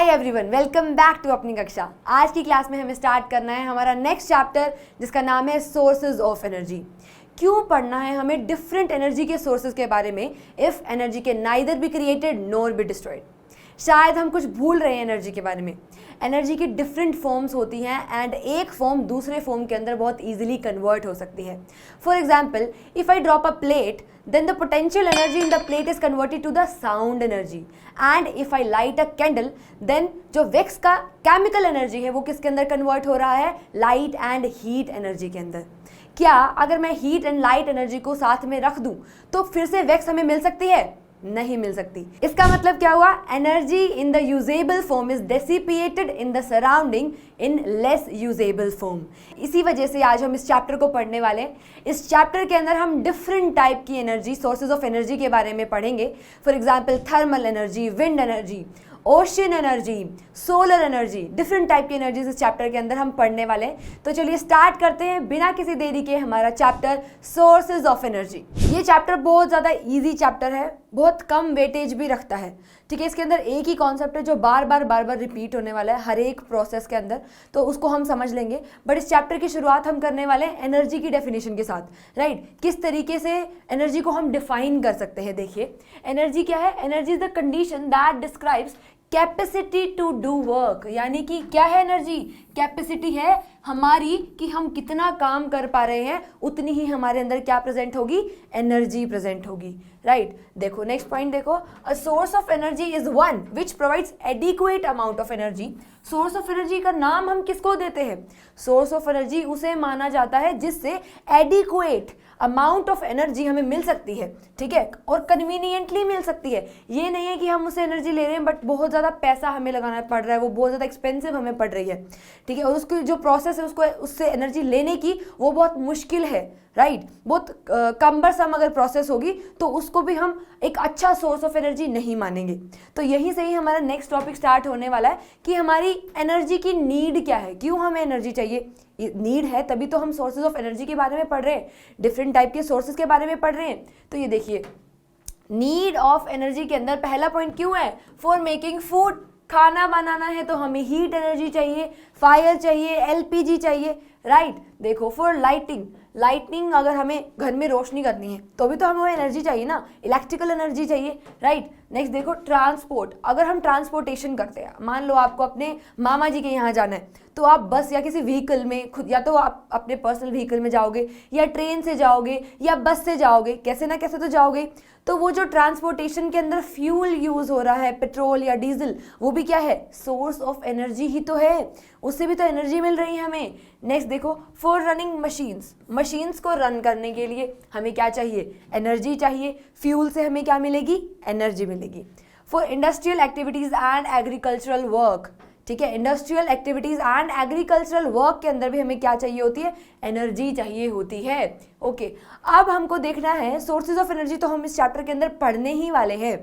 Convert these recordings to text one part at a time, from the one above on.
Hi everyone, welcome back to अपनी कक्षा। आज की क्लास में हमें स्टार्ट करना है हमारा नेक्स्ट चैप्टर जिसका नाम है सोर्सेज ऑफ एनर्जी। क्यों पढ़ना है हमें डिफरेंट एनर्जी के सोर्सेज के बारे में if energy can neither be created NOR be destroyed. शायद हम कुछ भूल रहे हैं एनर्जी के बारे में। एनर्जी की डिफरेंट फॉर्म्स होती हैं एंड एक फॉर्म दूसरे फॉर्म के अंदर बहुत ईजिली कन्वर्ट हो सकती है। For example, if I drop a plate then the potential energy in the plate is converted to the sound energy and if I light a candle then जो wax का chemical energy है वो किसके अंदर convert हो रहा है, light and heat energy के अंदर। क्या अगर मैं हीट एंड लाइट एनर्जी को साथ में रख दूं तो फिर से वैक्स हमें मिल सकती है? नहीं मिल सकती। इसका मतलब क्या हुआ, energy in the usable form is dissipated in the surrounding in less usable form. इसी वजह से आज हम इस चैप्टर को पढ़ने वाले हैं। इस चैप्टर के अंदर हम डिफरेंट टाइप की एनर्जी, सोर्सेज ऑफ एनर्जी के बारे में पढ़ेंगे। For example thermal energy, wind energy, ocean energy, solar energy, different type की एनर्जीज इस चैप्टर के अंदर हम पढ़ने वाले हैं। तो चलिए स्टार्ट करते हैं बिना किसी देरी के हमारा चैप्टर सोर्सेज ऑफ एनर्जी। ये चैप्टर बहुत ज़्यादा इजी चैप्टर है, बहुत कम वेटेज भी रखता है। ठीक है, इसके अंदर एक ही कॉन्सेप्ट है जो बार बार रिपीट होने वाला है हर एक प्रोसेस के अंदर, तो उसको हम समझ लेंगे। बट इस चैप्टर की शुरुआत हम करने वाले हैं एनर्जी की डेफिनेशन के साथ। राइट, किस तरीके से एनर्जी को हम डिफाइन कर सकते हैं। देखिए, एनर्जी क्या है? Energy is the condition that describes capacity to do work. यानी कि क्या है एनर्जी? कैपेसिटी है हमारी कि हम कितना काम कर पा रहे हैं, उतनी ही हमारे अंदर क्या प्रेजेंट होगी, एनर्जी प्रेजेंट होगी। राइट, देखो नेक्स्ट पॉइंट देखो, अ source of energy is one which provides adequate amount of energy. Source of energy का नाम हम किसको देते हैं? सोर्स ऑफ एनर्जी उसे माना जाता है जिससे एडिक्वेट अमाउंट ऑफ एनर्जी हमें मिल सकती है। ठीक है, और कन्वीनियंटली मिल सकती है। ये नहीं है कि हम उससे एनर्जी ले रहे हैं बट बहुत ज़्यादा पैसा हमें लगाना पड़ रहा है, वो बहुत ज़्यादा एक्सपेंसिव हमें पड़ रही है। ठीक है, और उसकी जो प्रोसेस है उसको उससे एनर्जी लेने की वो बहुत मुश्किल है। राइट, बहुत कम्बरसम अगर प्रोसेस होगी तो उसको भी हम एक अच्छा सोर्स ऑफ एनर्जी नहीं मानेंगे। तो यहीं से ही हमारा नेक्स्ट टॉपिक स्टार्ट होने वाला है कि हमारी एनर्जी की नीड क्या है, क्यों हमें एनर्जी चाहिए। नीड है तभी तो हम सोर्सेज ऑफ एनर्जी के बारे में पढ़ रहे हैं, डिफरेंट टाइप के सोर्सेज के बारे में पढ़ रहे हैं। तो ये देखिए, नीड ऑफ एनर्जी के अंदर पहला पॉइंट क्यों है? For making food. खाना बनाना है तो हमें हीट एनर्जी चाहिए, फायर चाहिए, एलपीजी चाहिए। राइट, देखो फॉर लाइटनिंग अगर हमें घर में रोशनी करनी है तो भी तो हमें एनर्जी चाहिए ना, इलेक्ट्रिकल एनर्जी चाहिए। राइट, नेक्स्ट देखो ट्रांसपोर्ट। अगर हम ट्रांसपोर्टेशन करते हैं, मान लो आपको अपने मामा जी के यहाँ जाना है तो आप बस या किसी व्हीकल में खुद, या तो आप अपने पर्सनल व्हीकल में जाओगे या ट्रेन से जाओगे या बस से जाओगे, कैसे ना कैसे तो जाओगे। तो वो जो ट्रांसपोर्टेशन के अंदर फ्यूल यूज हो रहा है, पेट्रोल या डीजल, वो भी क्या है? सोर्स ऑफ एनर्जी ही तो है, उससे भी तो एनर्जी मिल रही है हमें। नेक्स्ट देखो, फॉर रनिंग मशीन्स को रन करने के लिए हमें क्या चाहिए? एनर्जी चाहिए। फ्यूल से हमें क्या मिलेगी? एनर्जी मिलेगी। For industrial activities and agricultural work, ठीक है, industrial activities and agricultural work के अंदर भी हमें क्या चाहिए होती है? एनर्जी चाहिए होती है। ओके, अब हमको देखना है सोर्सेज ऑफ एनर्जी तो हम इस चैप्टर के अंदर पढ़ने ही वाले हैं,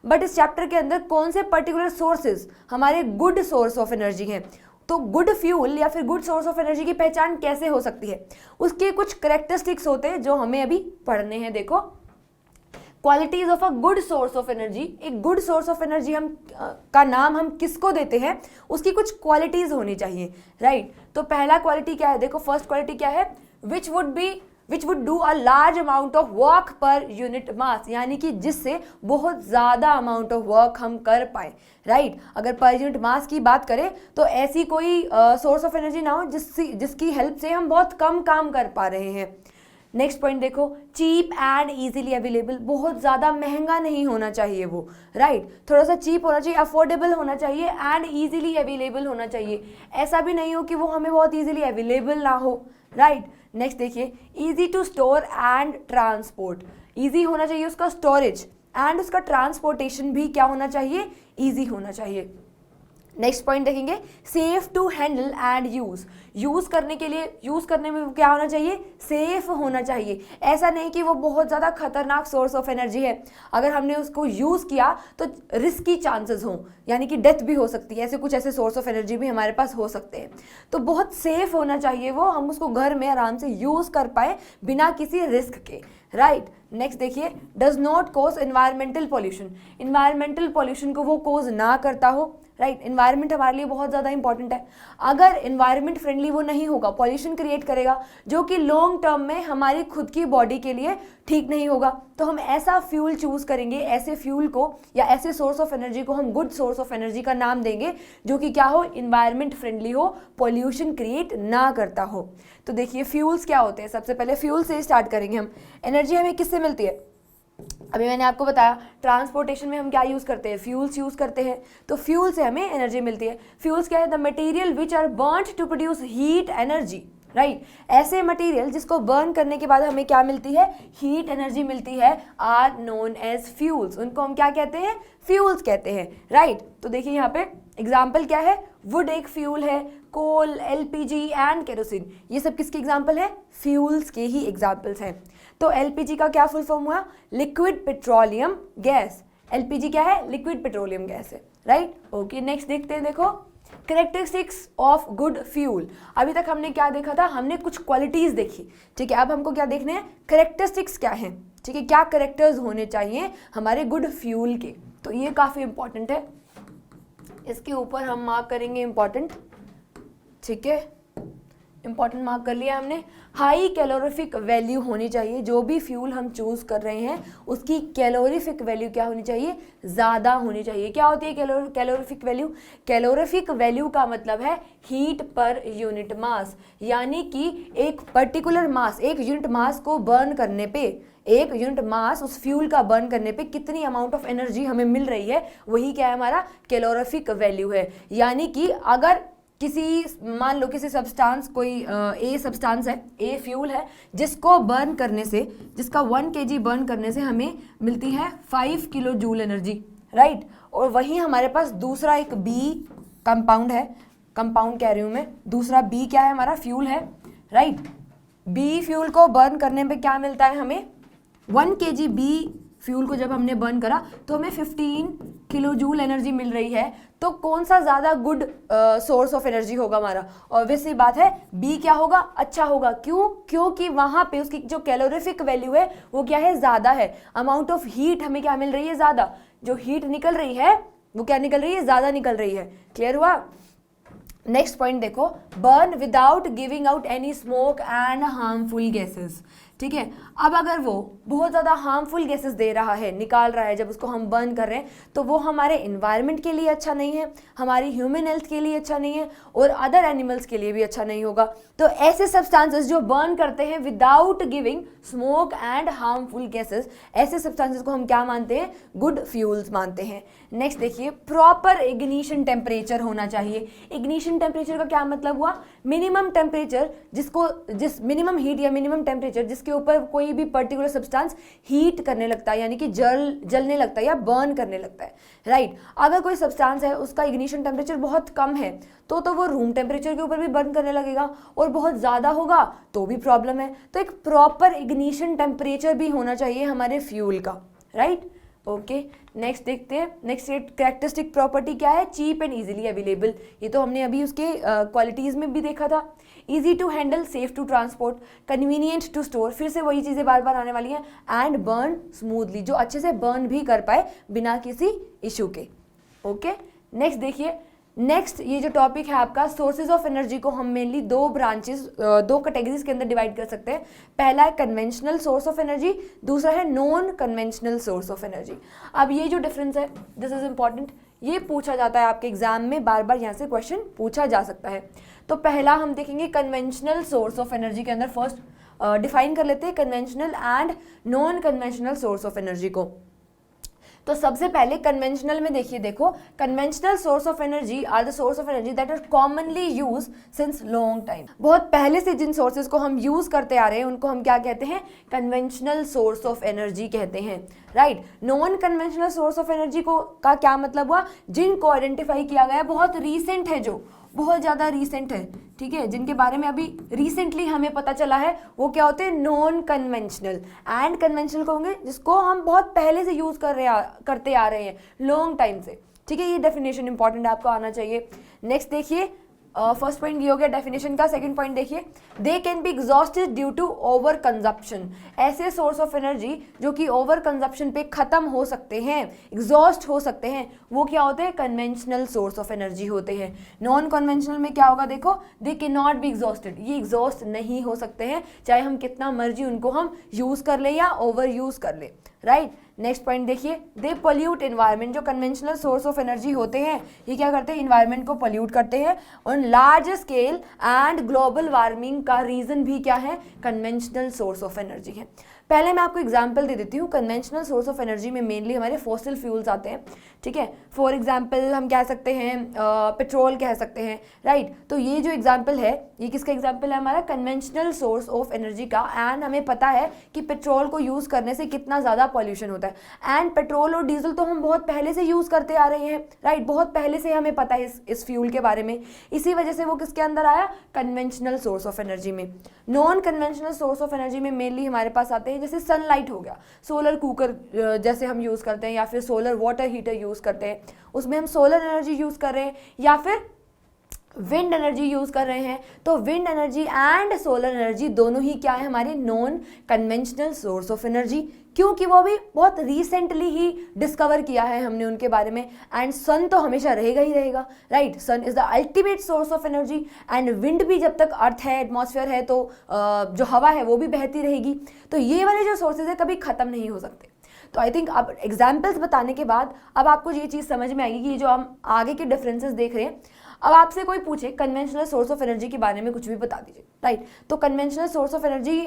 बट इस चैप्टर के अंदर कौन से पर्टिकुलर सोर्सेज हमारे गुड सोर्स ऑफ एनर्जी हैं। तो गुड फ्यूल या फिर गुड सोर्स ऑफ एनर्जी की पहचान कैसे हो सकती है? उसके कुछ करेक्टरिस्टिक्स होते हैं जो हमें अभी पढ़ने हैं। देखो, qualities of a good source of energy. एक गुड सोर्स ऑफ एनर्जी हम का नाम हम किसको देते हैं? उसकी कुछ क्वालिटीज होनी चाहिए। राइट, तो पहला क्वालिटी क्या है? देखो, फर्स्ट क्वालिटी क्या है? Which would do a large amount of work per unit mass. यानी कि जिससे बहुत ज़्यादा अमाउंट ऑफ वर्क हम कर पाए। राइट, अगर पर यूनिट मास की बात करें तो ऐसी कोई सोर्स ऑफ एनर्जी ना हो जिसकी हेल्प से हम बहुत कम काम कर पा रहे हैं। नेक्स्ट पॉइंट देखो, चीप एंड इजीली अवेलेबल। बहुत ज़्यादा महंगा नहीं होना चाहिए वो। राइट, थोड़ा सा चीप होना चाहिए, अफोर्डेबल होना चाहिए एंड इजीली अवेलेबल होना चाहिए। ऐसा भी नहीं हो कि वो हमें बहुत इजीली अवेलेबल ना हो। राइट, नेक्स्ट देखिए, easy to store and transport. Easy होना चाहिए उसका स्टोरेज एंड उसका ट्रांसपोर्टेशन भी क्या होना चाहिए? ईजी होना चाहिए। नेक्स्ट पॉइंट देखेंगे, safe to handle and use करने में क्या होना चाहिए? सेफ होना चाहिए। ऐसा नहीं कि वो बहुत ज़्यादा खतरनाक सोर्स ऑफ एनर्जी है, अगर हमने उसको यूज़ किया तो रिस्की चांसेस हों, यानी कि डेथ भी हो सकती है। ऐसे सोर्स ऑफ एनर्जी भी हमारे पास हो सकते हैं। तो बहुत सेफ होना चाहिए वो, हम उसको घर में आराम से यूज़ कर पाए बिना किसी रिस्क के। राइट, नेक्स्ट देखिए, does not cause environmental pollution. Environmental pollution को वो कोज ना करता हो। राइट। एनवायरनमेंट हमारे लिए बहुत ज़्यादा इंपॉर्टेंट है। अगर एनवायरनमेंट फ्रेंडली वो नहीं होगा, पॉल्यूशन क्रिएट करेगा जो कि लॉन्ग टर्म में हमारी खुद की बॉडी के लिए ठीक नहीं होगा, तो हम ऐसा फ्यूल चूज करेंगे, ऐसे फ्यूल को या ऐसे सोर्स ऑफ एनर्जी को हम गुड सोर्स ऑफ एनर्जी का नाम देंगे जो कि क्या हो, एनवायरनमेंट फ्रेंडली हो, पॉल्यूशन क्रिएट ना करता हो। तो देखिए फ्यूल्स क्या होते हैं। सबसे पहले फ्यूल से स्टार्ट करेंगे हम। एनर्जी हमें किससे मिलती है? अभी मैंने आपको बताया ट्रांसपोर्टेशन में हम क्या यूज़ करते हैं, फ्यूल्स यूज़ करते हैं, तो फ्यूल से हमें एनर्जी मिलती है। फ्यूल्स क्या है? The material which are burned to produce heat energy, right. ऐसे मटेरियल जिसको बर्न करने के बाद हमें क्या मिलती है, हीट एनर्जी मिलती है, आर नोन एज फ्यूल्स। उनको हम क्या कहते हैं? फ्यूल्स कहते हैं, राइट। तो देखिए यहाँ पे एग्जाम्पल क्या है, वुड एक फ्यूल है, कोल, एलपीजी एंड केरोसिन, ये सब किसके एग्जाम्पल है? फ्यूल्स के ही एग्जाम्पल्स हैं। तो एलपीजी का क्या फुल फॉर्म हुआ? Liquid petroleum gas. एलपीजी क्या है? लिक्विड पेट्रोलियम गैस है, राइट। ओके, नेक्स्ट देखते हैं। देखो कैरेक्टरिस्टिक्स ऑफ गुड फ्यूल। अभी तक हमने क्या देखा था? हमने कुछ क्वालिटीज देखी, ठीक है। अब हमको क्या देखने हैं? कैरेक्टरिस्टिक्स क्या है, ठीक है, क्या कैरेक्टर्स होने चाहिए हमारे गुड फ्यूल के। तो ये काफ़ी इंपॉर्टेंट है, इसके ऊपर हम मार्क करेंगे इंपॉर्टेंट, ठीक है। इंपॉर्टेंट मार्क कर लिया हमने। हाई कैलोरीफिक वैल्यू होनी चाहिए, जो भी फ्यूल हम चूज कर रहे हैं उसकी कैलोरीफिक वैल्यू क्या होनी चाहिए? ज़्यादा होनी चाहिए। क्या होती है कैलोरीफिक वैल्यू? कैलोरीफिक वैल्यू का मतलब है हीट पर यूनिट मास, यानी कि एक पर्टिकुलर मास, एक यूनिट मास को बर्न करने पे, एक यूनिट मास उस फ्यूल का बर्न करने पे कितनी अमाउंट ऑफ एनर्जी हमें मिल रही है, वही क्या है हमारा कैलोरीफिक वैल्यू है। यानी कि अगर किसी, मान लो किसी सब्सटेंस, कोई ए सब्सटेंस है, ए फ्यूल है, जिसको बर्न करने से, जिसका 1 kg बर्न करने से हमें मिलती है 5 किलो जूल एनर्जी, राइट। और वहीं हमारे पास दूसरा एक बी कंपाउंड है, कंपाउंड कह रही हूँ मैं, दूसरा बी क्या है हमारा? फ्यूल है, राइट। बी फ्यूल को बर्न करने पे क्या मिलता है हमें? 1 kg बी फ्यूल को जब हमने बर्न करा तो हमें 15 किलो जूल एनर्जी मिल रही है। तो कौन सा ज़्यादा गुड सोर्स ऑफ एनर्जी होगा हमारा? ऑब्वियसली बात है बी क्या होगा? अच्छा होगा। क्यों? क्योंकि वहाँ पे उसकी जो कैलोरीफिक वैल्यू है वो क्या है? ज़्यादा है। अमाउंट ऑफ हीट हमें क्या मिल रही है? ज़्यादा। जो हीट निकल रही है वो क्या निकल रही है? ज़्यादा निकल रही है। क्लियर हुआ? नेक्स्ट पॉइंट देखो, burn without giving out any smoke and harmful gases, ठीक है। अब अगर वो बहुत ज़्यादा हार्मफुल गैसेस दे रहा है, निकाल रहा है, जब उसको हम बर्न कर रहे हैं, तो वो हमारे इन्वायरमेंट के लिए अच्छा नहीं है, हमारी ह्यूमन हेल्थ के लिए अच्छा नहीं है, और अदर एनिमल्स के लिए भी अच्छा नहीं होगा। तो ऐसे सब्सटेंसेस जो बर्न करते हैं without giving smoke and harmful gases, ऐसे सब्सटेंसेस को हम क्या मानते हैं? गुड फ्यूल्स मानते हैं। नेक्स्ट देखिए, प्रॉपर इग्निशन टेम्परेचर होना चाहिए। इग्निशन टेम्परेचर का क्या मतलब हुआ? मिनिमम टेम्परेचर, जिस मिनिमम हीट या मिनिमम टेम्परेचर जिसके ऊपर कोई भी पर्टिकुलर सब्सटेंस हीट करने लगता है, यानी कि जलने लगता है या बर्न करने लगता है, राइट। अगर कोई सब्सटेंस है उसका इग्निशन टेम्परेचर बहुत कम है तो वो रूम टेम्परेचर के ऊपर भी बर्न करने लगेगा, और बहुत ज़्यादा होगा तो भी प्रॉब्लम है। तो एक प्रॉपर इग्निशन टेम्परेचर भी होना चाहिए हमारे फ्यूल का, राइट। ओके, नेक्स्ट देखते हैं। नेक्स्ट कैरेक्टरिस्टिक प्रॉपर्टी क्या है? Cheap and easily available. ये तो हमने अभी उसके क्वालिटीज़ में भी देखा था। Easy to handle, safe to transport, convenient to store, फिर से वही चीज़ें बार बार आने वाली हैं, एंड बर्न स्मूथली, जो अच्छे से बर्न भी कर पाए बिना किसी इशू के। ओके, नेक्स्ट देखिए। नेक्स्ट ये जो टॉपिक है आपका, सोर्सेज ऑफ एनर्जी को हम मेनली दो कैटेगरीज के अंदर डिवाइड कर सकते हैं। पहला है कन्वेंशनल सोर्स ऑफ एनर्जी, दूसरा है non conventional source of energy. अब ये जो डिफरेंस है, दिस इज इंपॉर्टेंट, ये पूछा जाता है आपके एग्जाम में, बार बार यहाँ से क्वेश्चन पूछा जा सकता है। तो पहला हम देखेंगे कन्वेंशनल सोर्स ऑफ एनर्जी के अंदर फर्स्ट डिफाइन कर लेते हैं conventional and non conventional source of energy को। तो सबसे पहले कन्वेंशनल में देखिए, देखो conventional source of energy are the source of energy that are commonly use since long time. बहुत पहले से जिन सोर्सेज को हम यूज करते आ रहे हैं उनको हम क्या कहते हैं? कन्वेंशनल सोर्स ऑफ एनर्जी कहते हैं, right. Non conventional source of energy को का क्या मतलब हुआ? जिनको आइडेंटिफाई किया गया बहुत रीसेंट है, जो बहुत ज़्यादा रीसेंट है, ठीक है, जिनके बारे में अभी रिसेंटली हमें पता चला है, वो क्या होते हैं? Non conventional. एंड कन्वेंशनल होंगे जिसको हम बहुत पहले से यूज़ करते आ रहे हैं, लॉन्ग टाइम से, ठीक है। ये डेफिनेशन इंपॉर्टेंट आपको आना चाहिए। नेक्स्ट देखिए, फर्स्ट पॉइंट ये हो गया डेफिनेशन का। सेकंड पॉइंट देखिए, they can be exhausted due to over consumption. ऐसे सोर्स ऑफ एनर्जी जो कि ओवर कंजप्शन पे खत्म हो सकते हैं, एग्जॉस्ट हो सकते हैं, वो क्या होते हैं? कन्वेंशनल सोर्स ऑफ एनर्जी होते हैं। नॉन कन्वेंशनल में क्या होगा? देखो, they can not be exhausted, ये एग्जॉस्ट नहीं हो सकते हैं, चाहे हम कितना मर्जी उनको हम यूज कर ले या ओवर यूज कर ले, राइट। नेक्स्ट पॉइंट देखिए, दे पोल्यूट एनवायरनमेंट। जो कन्वेंशनल सोर्स ऑफ एनर्जी होते हैं ये क्या करते हैं? इन्वायरमेंट को पोल्यूट करते हैं। On large scale and global warming का रीजन भी क्या है? कन्वेंशनल सोर्स ऑफ एनर्जी है। पहले मैं आपको एग्जांपल दे देती हूँ। कन्वेंशनल सोर्स ऑफ एनर्जी में मेनली हमारे फॉसिल फ्यूल्स आते हैं, ठीक है। फॉर एग्जांपल हम कह सकते हैं पेट्रोल कह सकते हैं, राइट। तो ये जो एग्जांपल है ये किसका एग्जांपल है? हमारा कन्वेंशनल सोर्स ऑफ एनर्जी का। एंड हमें पता है कि पेट्रोल को यूज़ करने से कितना ज़्यादा पॉल्यूशन होता है। एंड पेट्रोल और डीजल तो हम बहुत पहले से यूज़ करते आ रहे हैं, राइट। बहुत पहले से हमें पता है इस फ्यूल के बारे में। इसी वजह से वो किसके अंदर आया? कन्वेंशनल सोर्स ऑफ एनर्जी में। Non conventional source of energy में मेनली हमारे पास आते हैं जैसे सनलाइट हो गया, सोलर कुकर जैसे हम यूज़ करते हैं, या फिर सोलर वाटर हीटर यूज़ करते हैं, उसमें हम सोलर एनर्जी यूज़ कर रहे हैं, या फिर विंड एनर्जी यूज़ कर रहे हैं। तो wind energy and solar energy दोनों ही क्या है? हमारे non conventional source of energy, क्योंकि वो भी बहुत रिसेंटली ही डिस्कवर किया है हमने उनके बारे में। एंड सन तो हमेशा रहेगा ही रहेगा, right. Sun is the ultimate source of energy. And wind भी जब तक अर्थ है, एटमॉस्फेयर है, तो जो हवा है वो भी बहती रहेगी। तो ये वाले जो सोर्सेज है कभी ख़त्म नहीं हो सकते। तो आई थिंक अब एग्जाम्पल्स बताने के बाद अब आपको ये चीज़ समझ में आएगी कि जो हम आगे के डिफरेंसेस देख रहे हैं। अब आपसे कोई पूछे कन्वेंशनल सोर्स ऑफ एनर्जी के बारे में कुछ भी बता दीजिए, राइट। तो कन्वेंशनल सोर्स ऑफ एनर्जी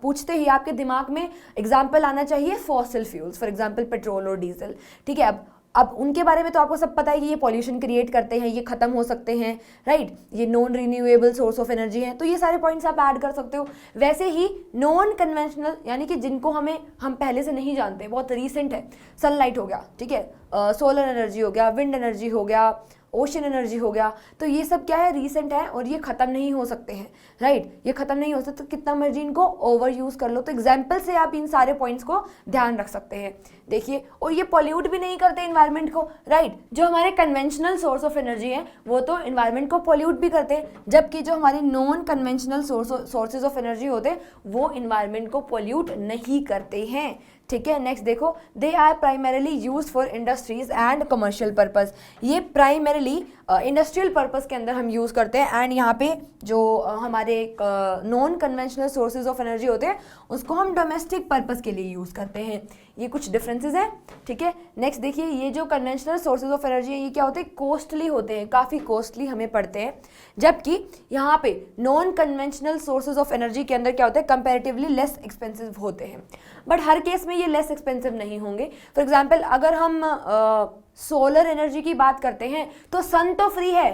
पूछते ही आपके दिमाग में एग्जाम्पल आना चाहिए fossil fuels, for example petrol और डीजल, ठीक है। अब उनके बारे में तो आपको सब पता है कि ये पॉल्यूशन क्रिएट करते हैं, ये खत्म हो सकते हैं, राइट। ये non renewable source of energy है, तो ये सारे पॉइंट्स आप ऐड कर सकते हो। वैसे ही नॉन कन्वेंशनल यानी कि जिनको हम पहले से नहीं जानते, बहुत रीसेंट है, सनलाइट हो गया, ठीक है, सोलर एनर्जी हो गया, विंड एनर्जी हो गया, ओशन एनर्जी हो गया, तो ये सब क्या है? रीसेंट है और ये खत्म नहीं हो सकते हैं, राइट। ये खत्म नहीं हो सकते, तो कितना मर्जी इनको ओवर यूज कर लो। तो एग्जाम्पल से आप इन सारे पॉइंट्स को ध्यान रख सकते हैं, देखिए। और ये पॉल्यूट भी नहीं करते इन्वायरमेंट को, राइट। जो हमारे कन्वेंशनल सोर्स ऑफ एनर्जी है वो तो इन्वायरमेंट को पॉल्यूट भी करते हैं, जबकि जो हमारे non conventional sources of energy होते हैं वो इन्वायरमेंट को पॉल्यूट नहीं करते हैं, ठीक है। नेक्स्ट देखो, they are primarily used for industries and commercial purpose. ये प्राइमरीली इंडस्ट्रियल पर्पस के अंदर हम यूज़ करते हैं। एंड यहाँ पे जो हमारे non conventional sources of energy होते हैं उसको हम डोमेस्टिक पर्पस के लिए यूज़ करते हैं। ये कुछ डिफरेंसेस हैं, ठीक है। नेक्स्ट देखिए, ये जो कन्वेंशनल सोर्सेज ऑफ एनर्जी है ये क्या होते हैं? कॉस्टली होते हैं, काफ़ी कॉस्टली हमें पड़ते हैं। जबकि यहाँ पे non conventional sources of energy के अंदर क्या होता है? कंपैरेटिवली लेस एक्सपेंसिव होते हैं। बट हर केस में ये लेस एक्सपेंसिव नहीं होंगे। फॉर एग्जाम्पल अगर हम सोलर एनर्जी की बात करते हैं तो सन तो फ्री है।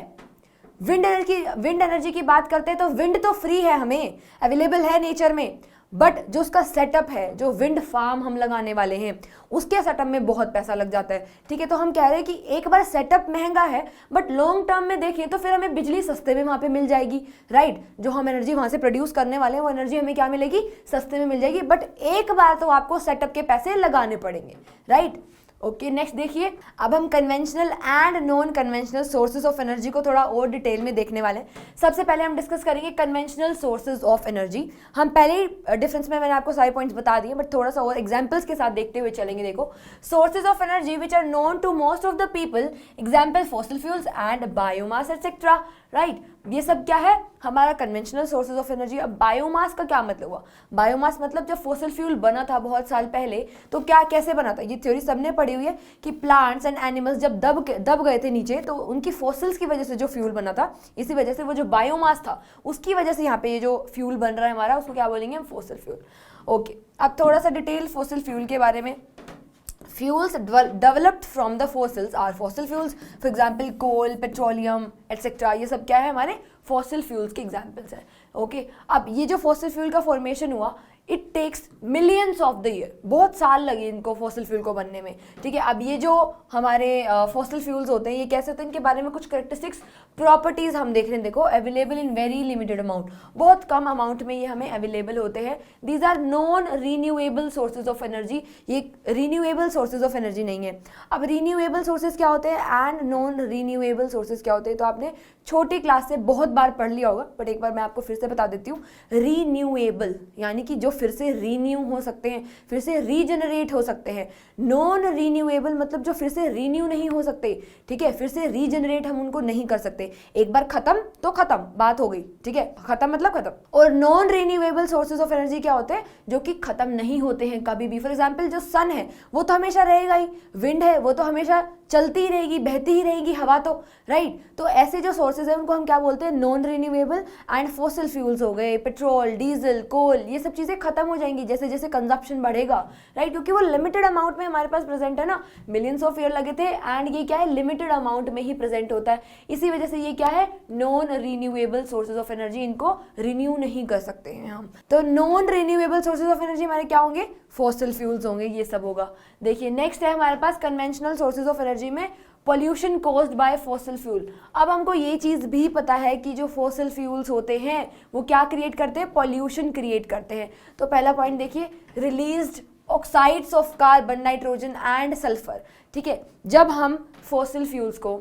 विंड एनर्जी की बात करते हैं तो विंड तो फ्री है, हमें अवेलेबल है नेचर में। बट जो उसका सेटअप है, जो विंड फार्म हम लगाने वाले हैं उसके सेटअप में बहुत पैसा लग जाता है, ठीक है। तो हम कह रहे हैं कि एक बार सेटअप महंगा है बट लॉन्ग टर्म में देखें तो फिर हमें बिजली सस्ते में वहाँ पे मिल जाएगी, राइट। जो हम एनर्जी वहाँ से प्रोड्यूस करने वाले हैं वो एनर्जी हमें क्या मिलेगी? सस्ते में मिल जाएगी। बट एक बार तो आपको सेटअप के पैसे लगाने पड़ेंगे, राइट। ओके, नेक्स्ट देखिए, अब हम conventional and non conventional sources of energy को थोड़ा और डिटेल में देखने वाले हैं। सबसे पहले हम डिस्कस करेंगे कन्वेंशनल सोर्सेज ऑफ एनर्जी। हम पहले ही डिफरेंस में मैंने आपको सारे पॉइंट्स बता दिए, बट थोड़ा सा और एग्जांपल्स के साथ देखते हुए चलेंगे। देखो, sources of energy which are known to most of the people, example fossil fuels and biomass etcetera, right. ये सब क्या है? हमारा कन्वेंशनल सोर्सेज ऑफ एनर्जी। अब बायोमास का क्या मतलब हुआ? बायोमास मतलब जब फॉसिल फ्यूल बना था बहुत साल पहले तो क्या कैसे बना था? ये थ्योरी सबने पढ़ी हुई है कि प्लांट्स एंड एनिमल्स जब दब गए थे नीचे तो उनकी फॉसिल्स की वजह से जो फ्यूल बना था, इसी वजह से वो जो बायोमास था उसकी वजह से यहाँ पे ये जो फ्यूल बन रहा है हमारा उसको क्या बोलेंगे हम? Fossil fuel. ओके, अब थोड़ा सा डिटेल फॉसिल फ्यूल के बारे में। Fuels developed from the fossils are fossil fuels. For example, coal, petroleum, etc. ये सब क्या है? हमारे fossil fuels के examples है। ओके, अब ये जो fossil fuel का formation हुआ it takes millions of the year, बहुत साल लगे इनको फॉसिल फ्यूल को बनने में, ठीक है। अब ये जो हमारे फॉसिल फ्यूल्स होते हैं ये कैसे होते हैं, इनके बारे में कुछ करेक्टरिस्टिक्स प्रॉपर्टीज हम देख रहे हैं। देखो, available in very limited amount, बहुत कम अमाउंट में ये हमें अवेलेबल होते हैं। These are non renewable sources of energy, ये रीन्यूएबल सोर्सेज ऑफ एनर्जी नहीं है। अब रीन्यूएबल सोर्सेज क्या होते हैं एंड नॉन रीन्यूएबल सोर्सेज क्या होते हैं, तो आपने छोटी क्लास से बहुत बार पढ़ लिया होगा, बट एक बार मैं आपको फिर से बता देती हूँ। रीन्यूएबल यानी कि जो फिर से रीन्यू हो सकते हैं, फिर से रीजनरेट हो सकते हैं। नॉन रीन्यूएबल मतलब जो फिर से रीन्यू नहीं हो सकते, ठीक है, फिर से रीजनरेट हम उनको नहीं कर सकते। एक बार खत्म तो खत्म, बात हो गई, ठीक है, खत्म मतलब खत्म। और non renewable sources of energy क्या होते हैं, जो कि खत्म नहीं होते हैं कभी भी। फॉर एग्जाम्पल जो सन है वो तो हमेशा रहेगा ही, विंड है वो तो हमेशा चलती ही रहेगी, बहती ही रहेगी हवा तो, राइट। तो ऐसे जो सोर्सेज है उनको हम क्या बोलते हैं, non renewable. And fossil fuels हो गए, पेट्रोल, डीजल, कोल, ये सब चीजें खत्म हो जाएंगी जैसे जैसे कंजप्शन बढ़ेगा, राइट, क्योंकि वो लिमिटेड अमाउंट में हमारे पास प्रेजेंट है ना, मिलियंस ऑफ ईयर लगे थे, एंड ये क्या है, लिमिटेड अमाउंट में ही प्रेजेंट होता है। इसी वजह से ये क्या है, non renewable sources of energy, इनको रिन्यू नहीं कर सकते हैं हम। तो non renewable sources of energy हमारे क्या होंगे, फॉसिल फ्यूल्स होंगे, ये सब होगा। देखिए नेक्स्ट है हमारे पास कन्वेंशनल सोर्सेज ऑफ एनर्जी में pollution caused by fossil fuel. अब हमको ये चीज़ भी पता है कि जो फॉसिल फ्यूल्स होते हैं वो क्या क्रिएट करते हैं, पॉल्यूशन क्रिएट करते हैं। तो पहला पॉइंट देखिए, released oxides of carbon, nitrogen and sulphur, ठीक है। जब हम फॉसिल फ्यूल्स को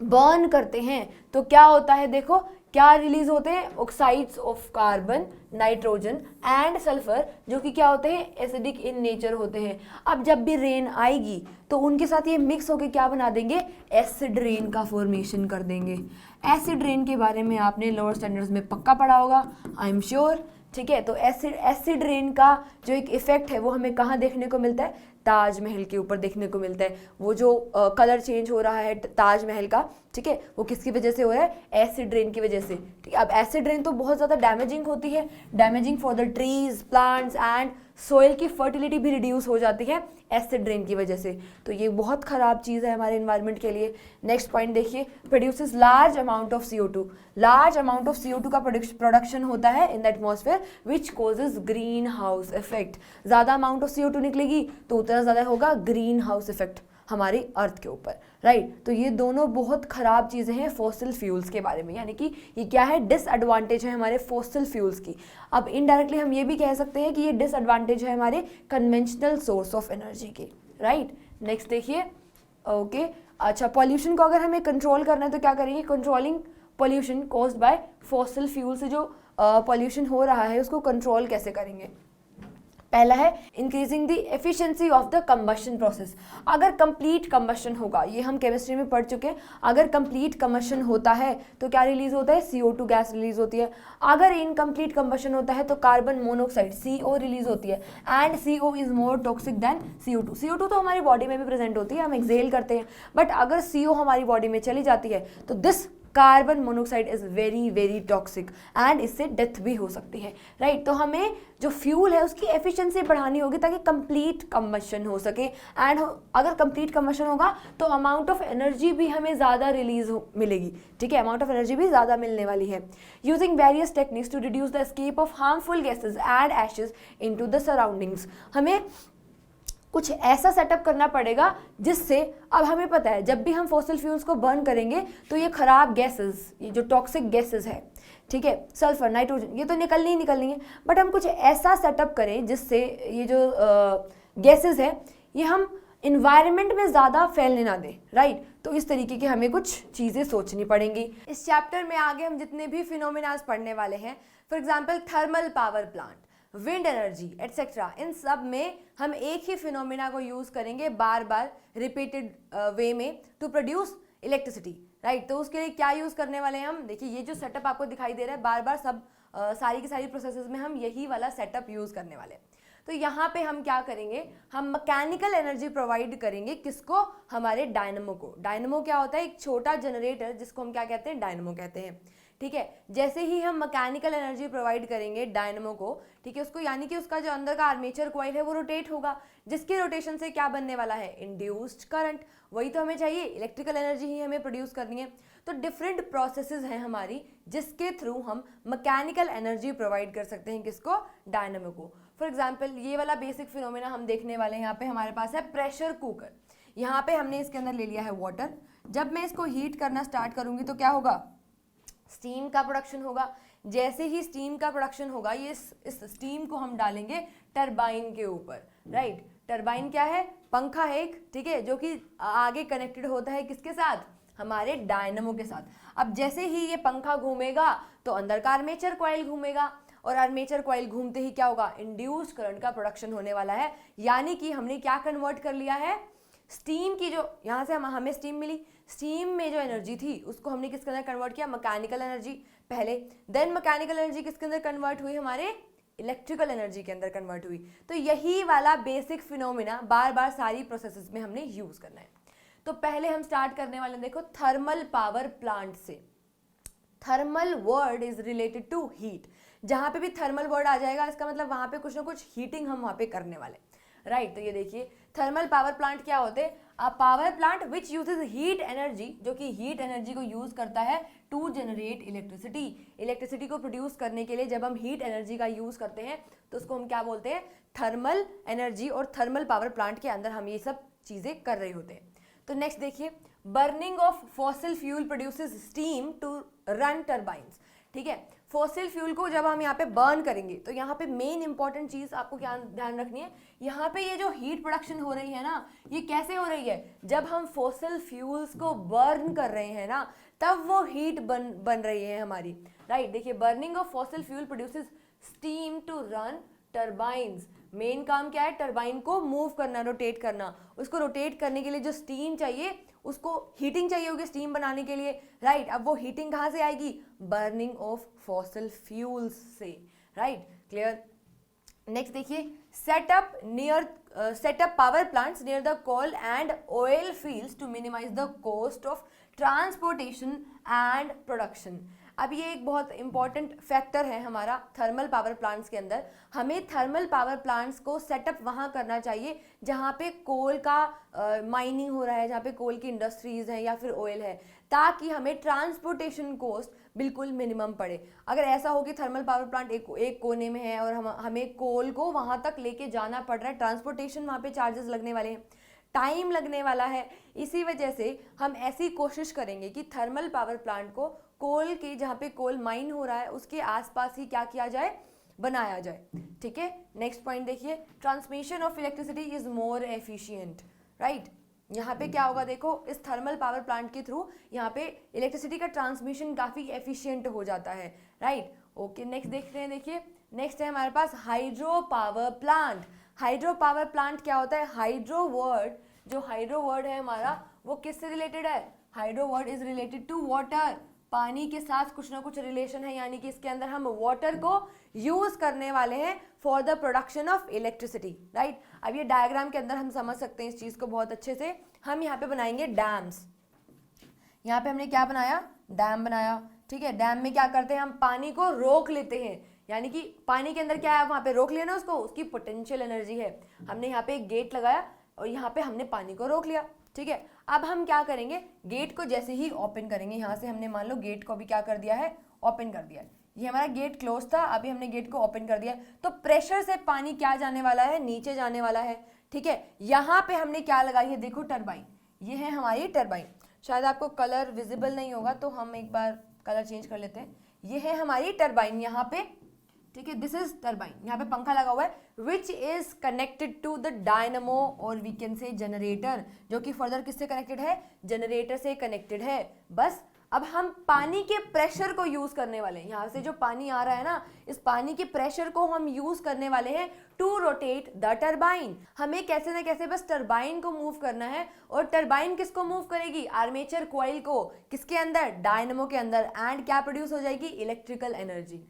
बर्न करते हैं तो क्या होता है, देखो क्या रिलीज होते हैं, oxides of carbon, nitrogen and sulphur, जो कि क्या होते हैं, एसिडिक इन नेचर होते हैं। अब जब भी रेन आएगी तो उनके साथ ये मिक्स होकर क्या बना देंगे, एसिड रेन का फॉर्मेशन कर देंगे। एसिड रेन के बारे में आपने लोअर स्टैंडर्ड्स में पक्का पढ़ा होगा, आई एम श्योर, ठीक है। तो एसिड रेन का जो एक इफेक्ट है वो हमें कहाँ देखने को मिलता है, ताजमहल के ऊपर देखने को मिलता है। वो जो कलर चेंज हो रहा है ताजमहल का, ठीक है, वो किसकी वजह से हो रहा है, एसिड रेन की वजह से, ठीक है। अब एसिड रेन तो बहुत ज़्यादा डैमेजिंग होती है, damaging for the trees, plants and soil की फर्टिलिटी भी रिड्यूस हो जाती है एसिड रेन की वजह से। तो ये बहुत ख़राब चीज़ है हमारे इन्वायरमेंट के लिए। नेक्स्ट पॉइंट देखिए, produces large amount of CO2, large amount of CO2 का प्रोडक्शन होता है in the atmosphere which causes green house effect. ज़्यादा अमाउंट ऑफ CO2 निकलेगी तो उतना ज़्यादा होगा ग्रीन हाउस इफेक्ट हमारी अर्थ के ऊपर, राइट। तो ये दोनों बहुत ख़राब चीज़ें हैं फॉसिल फ्यूल्स के बारे में, यानी कि ये क्या है, डिसएडवांटेज है हमारे फॉसिल फ्यूल्स की। अब इनडायरेक्टली हम ये भी कह सकते हैं कि ये डिसएडवांटेज है हमारे कन्वेंशनल सोर्स ऑफ एनर्जी के, राइट। नेक्स्ट देखिए, ओके, अच्छा, पॉल्यूशन को अगर हमें कंट्रोल करना है तो क्या करेंगे, controlling pollution caused by fossil fuel से जो पॉल्यूशन हो रहा है उसको कंट्रोल कैसे करेंगे। पहला है increasing the efficiency of the combustion process. अगर कंप्लीट कंबशन होगा, ये हम केमिस्ट्री में पढ़ चुके हैं, अगर कंप्लीट कंबशन होता है तो क्या रिलीज होता है, CO2 गैस रिलीज होती है। अगर इनकम्प्लीट कंबशन होता है तो कार्बन मोनोऑक्साइड CO रिलीज होती है, and CO is more toxic than CO2। CO2 तो हमारी बॉडी में भी प्रेजेंट होती है, हम एक्सेल करते हैं, बट अगर CO हमारी बॉडी में चली जाती है तो this carbon monoxide is very very toxic and इससे डेथ भी हो सकती है, राइट। तो हमें जो फ्यूल है उसकी एफिशिएंसी बढ़ानी होगी ताकि कंप्लीट कंबशन हो सके, एंड अगर कंप्लीट कंबशन होगा तो अमाउंट ऑफ एनर्जी भी हमें ज़्यादा रिलीज मिलेगी, ठीक है, अमाउंट ऑफ एनर्जी भी ज़्यादा मिलने वाली है। Using various techniques to reduce the escape of harmful gases and ashes into the surroundings. हमें कुछ ऐसा सेटअप करना पड़ेगा जिससे, अब हमें पता है जब भी हम फॉसिल फ्यूल्स को बर्न करेंगे तो ये खराब गैसेस, ये जो टॉक्सिक गैसेस है, ठीक है, सल्फर, नाइट्रोजन, ये तो निकलनी ही निकलनी है, बट हम कुछ ऐसा सेटअप करें जिससे ये जो गैसेस है ये हम इन्वायरमेंट में ज़्यादा फैलने ना दें, राइट। तो इस तरीके की हमें कुछ चीज़ें सोचनी पड़ेंगी। इस चैप्टर में आगे हम जितने भी फिनोमिनास पढ़ने वाले हैं, for example thermal power plant, wind energy etcetera, इन सब में हम एक ही फिनोमिना को यूज़ करेंगे बार बार रिपीटेड वे में टू प्रोड्यूस इलेक्ट्रिसिटी, राइट। तो उसके लिए क्या यूज़ करने वाले हैं हम, देखिए ये जो सेटअप आपको दिखाई दे रहा है बार बार सब सारी की सारी प्रोसेसेस में हम यही वाला सेटअप यूज़ करने वाले हैं। तो यहाँ पे हम क्या करेंगे, हम मैकेनिकल एनर्जी प्रोवाइड करेंगे, किसको, हमारे डायनमो को। डायनमो क्या होता है, एक छोटा जनरेटर जिसको हम क्या कहते हैं, डायनमो कहते हैं, ठीक है। जैसे ही हम मैकेनिकल एनर्जी प्रोवाइड करेंगे डायनमो को, ठीक है, उसको यानी कि उसका जो अंदर का आर्मेचर कॉइल है वो रोटेट होगा, जिसके रोटेशन से क्या बनने वाला है, इंड्यूस्ड करंट। वही तो हमें चाहिए, इलेक्ट्रिकल एनर्जी ही हमें प्रोड्यूस करनी है। तो डिफरेंट प्रोसेसेस हैं हमारी जिसके थ्रू हम मैकेनिकल एनर्जी प्रोवाइड कर सकते हैं, किसको, डायनमो को। फॉर एग्जाम्पल ये वाला बेसिक फिनोमेना हम देखने वाले हैं। यहाँ पे हमारे पास है प्रेशर कुकर। यहाँ पे हमने इसके अंदर ले लिया है वाटर। जब मैं इसको हीट करना स्टार्ट करूंगी तो क्या होगा, स्टीम का प्रोडक्शन होगा। जैसे ही स्टीम का प्रोडक्शन होगा, ये इस स्टीम को हम डालेंगे टरबाइन के ऊपर, राइट। टरबाइन क्या है, पंखा है एक, ठीक है, जो कि आगे कनेक्टेड होता है किसके साथ, हमारे डायनमो के साथ। अब जैसे ही ये पंखा घूमेगा तो अंदर का आर्मेचर कॉइल घूमेगा, और आर्मेचर कॉइल घूमते ही क्या होगा, इंड्यूस्ड करंट का प्रोडक्शन होने वाला है। यानी कि हमने क्या कन्वर्ट कर लिया है, स्टीम की जो यहाँ से हमें स्टीम मिली, स्टीम में जो एनर्जी थी उसको हमने किसके अंदर कन्वर्ट किया, मैकेनिकल एनर्जी पहले, देन मैकेनिकल एनर्जी किसके अंदर कन्वर्ट हुई, हमारे इलेक्ट्रिकल एनर्जी के अंदर कन्वर्ट हुई। तो यही वाला बेसिक फिनोमिना बार बार सारी प्रोसेसेस में हमने यूज करना है। तो पहले हम स्टार्ट करने वाले देखो थर्मल पावर प्लांट से। Thermal word is related to heat. जहां पे भी थर्मल वर्ड आ जाएगा इसका मतलब वहां पे कुछ ना कुछ हीटिंग हम वहां पे करने वाले, राइट। तो ये देखिए थर्मल पावर प्लांट क्या होते हैं, a power plant which uses heat energy, जो कि हीट एनर्जी को यूज करता है टू जनरेट इलेक्ट्रिसिटी। इलेक्ट्रिसिटी को प्रोड्यूस करने के लिए जब हम हीट एनर्जी का यूज करते हैं तो उसको हम क्या बोलते हैं, थर्मल एनर्जी। और थर्मल पावर प्लांट के अंदर हम ये सब चीजें कर रहे होते हैं। तो नेक्स्ट देखिए, burning of fossil fuel produces steam to run turbines, ठीक है। फॉसिल फ्यूल को जब हम यहाँ पे बर्न करेंगे तो यहाँ पे मेन इंपॉर्टेंट चीज आपको क्या ध्यान रखनी है, यहाँ पे ये जो हीट प्रोडक्शन हो रही है ना, ये कैसे हो रही है, जब हम फॉसिल फ्यूल्स को बर्न कर रहे हैं ना, तब वो हीट बन रही है हमारी, राइट। देखिए burning of fossil fuel produces steam to run turbines. Main काम क्या है, टर्बाइन को मूव करना, रोटेट करना। उसको रोटेट करने के लिए जो स्टीम चाहिए, उसको हीटिंग चाहिए होगी स्टीम बनाने के लिए, राइट। अब वो हीटिंग कहाँ से आएगी, बर्निंग ऑफ फॉसिल फ्यूल्स से, राइट, क्लियर। नेक्स्ट देखिए, set up power plants near the coal and oil fields to minimize the cost of transportation and production. अब ये एक बहुत इंपॉर्टेंट फैक्टर है हमारा थर्मल पावर प्लांट्स के अंदर। हमें थर्मल पावर प्लांट्स को सेटअप वहाँ करना चाहिए जहाँ पे कोल का माइनिंग हो रहा है, जहाँ पे कोल की इंडस्ट्रीज है या फिर ऑयल है, ताकि हमें ट्रांसपोर्टेशन कॉस्ट बिल्कुल मिनिमम पड़े। अगर ऐसा हो कि थर्मल पावर प्लांट एक कोने में है और हमें कोल को वहाँ तक लेके जाना पड़ रहा है, ट्रांसपोर्टेशन वहाँ पे चार्जेस लगने वाले हैं, टाइम लगने वाला है। इसी वजह से हम ऐसी कोशिश करेंगे कि थर्मल पावर प्लांट को कोल के, जहाँ पे कोल माइन हो रहा है उसके आसपास ही क्या किया जाए, बनाया जाए, ठीक है। नेक्स्ट पॉइंट देखिए, transmission of electricity is more efficient, right. यहाँ पे क्या होगा, देखो इस थर्मल पावर प्लांट के थ्रू यहाँ पे इलेक्ट्रिसिटी का ट्रांसमिशन काफ़ी एफिशिएंट हो जाता है, राइट। ओके, नेक्स्ट देखते हैं। देखिए नेक्स्ट है हमारे पास hydro power plant. Hydro power plant क्या होता है, हाइड्रो वर्ड, जो हाइड्रो वर्ड है हमारा वो किससे रिलेटेड है, hydro word is related to water. पानी के साथ कुछ ना कुछ रिलेशन है, यानी कि इसके अंदर हम वाटर को यूज करने वाले हैं for the production of electricity, right. अब ये डायग्राम के अंदर हम समझ सकते हैं इस चीज को बहुत अच्छे से। हम यहाँ पे बनाएंगे डैम्स। यहाँ पे हमने क्या बनाया, डैम बनाया, ठीक है। डैम में क्या करते हैं, हम पानी को रोक लेते हैं, यानी कि पानी के अंदर क्या है, वहां पे रोक लिया ना उसको, उसकी पोटेंशियल एनर्जी है। हमने यहाँ पे एक गेट लगाया और यहाँ पे हमने पानी को रोक लिया, ठीक है। अब हम क्या करेंगे, गेट को जैसे ही ओपन करेंगे, यहाँ से हमने मान लो गेट को भी क्या कर दिया है, ओपन कर दिया है। ये हमारा गेट क्लोज था, अभी हमने गेट को ओपन कर दिया, तो प्रेशर से पानी क्या जाने वाला है, नीचे जाने वाला है, ठीक है। यहाँ पे हमने क्या लगाई है, देखो टरबाइन, ये है हमारी टरबाइन। शायद आपको कलर विजिबल नहीं होगा तो हम एक बार कलर चेंज कर लेते हैं। ये है हमारी टरबाइन यहाँ पे, ठीक है, दिस इज टरबाइन। यहाँ पे पंखा लगा हुआ है which is connected to the dynamo और वी कैन से जनरेटर, जो कि फर्दर किससे कनेक्टेड है, जनरेटर से कनेक्टेड है। बस अब हम पानी के प्रेशर को यूज करने वाले हैं, यहाँ से जो पानी आ रहा है ना, इस पानी के प्रेशर को हम यूज करने वाले हैं टू रोटेट द टरबाइन। हमें कैसे ना कैसे बस टरबाइन को मूव करना है, और टरबाइन किसको मूव करेगी, आर्मेचर कॉइल को, किसके अंदर, डायनमो के अंदर, एंड क्या प्रोड्यूस हो जाएगी, इलेक्ट्रिकल एनर्जी।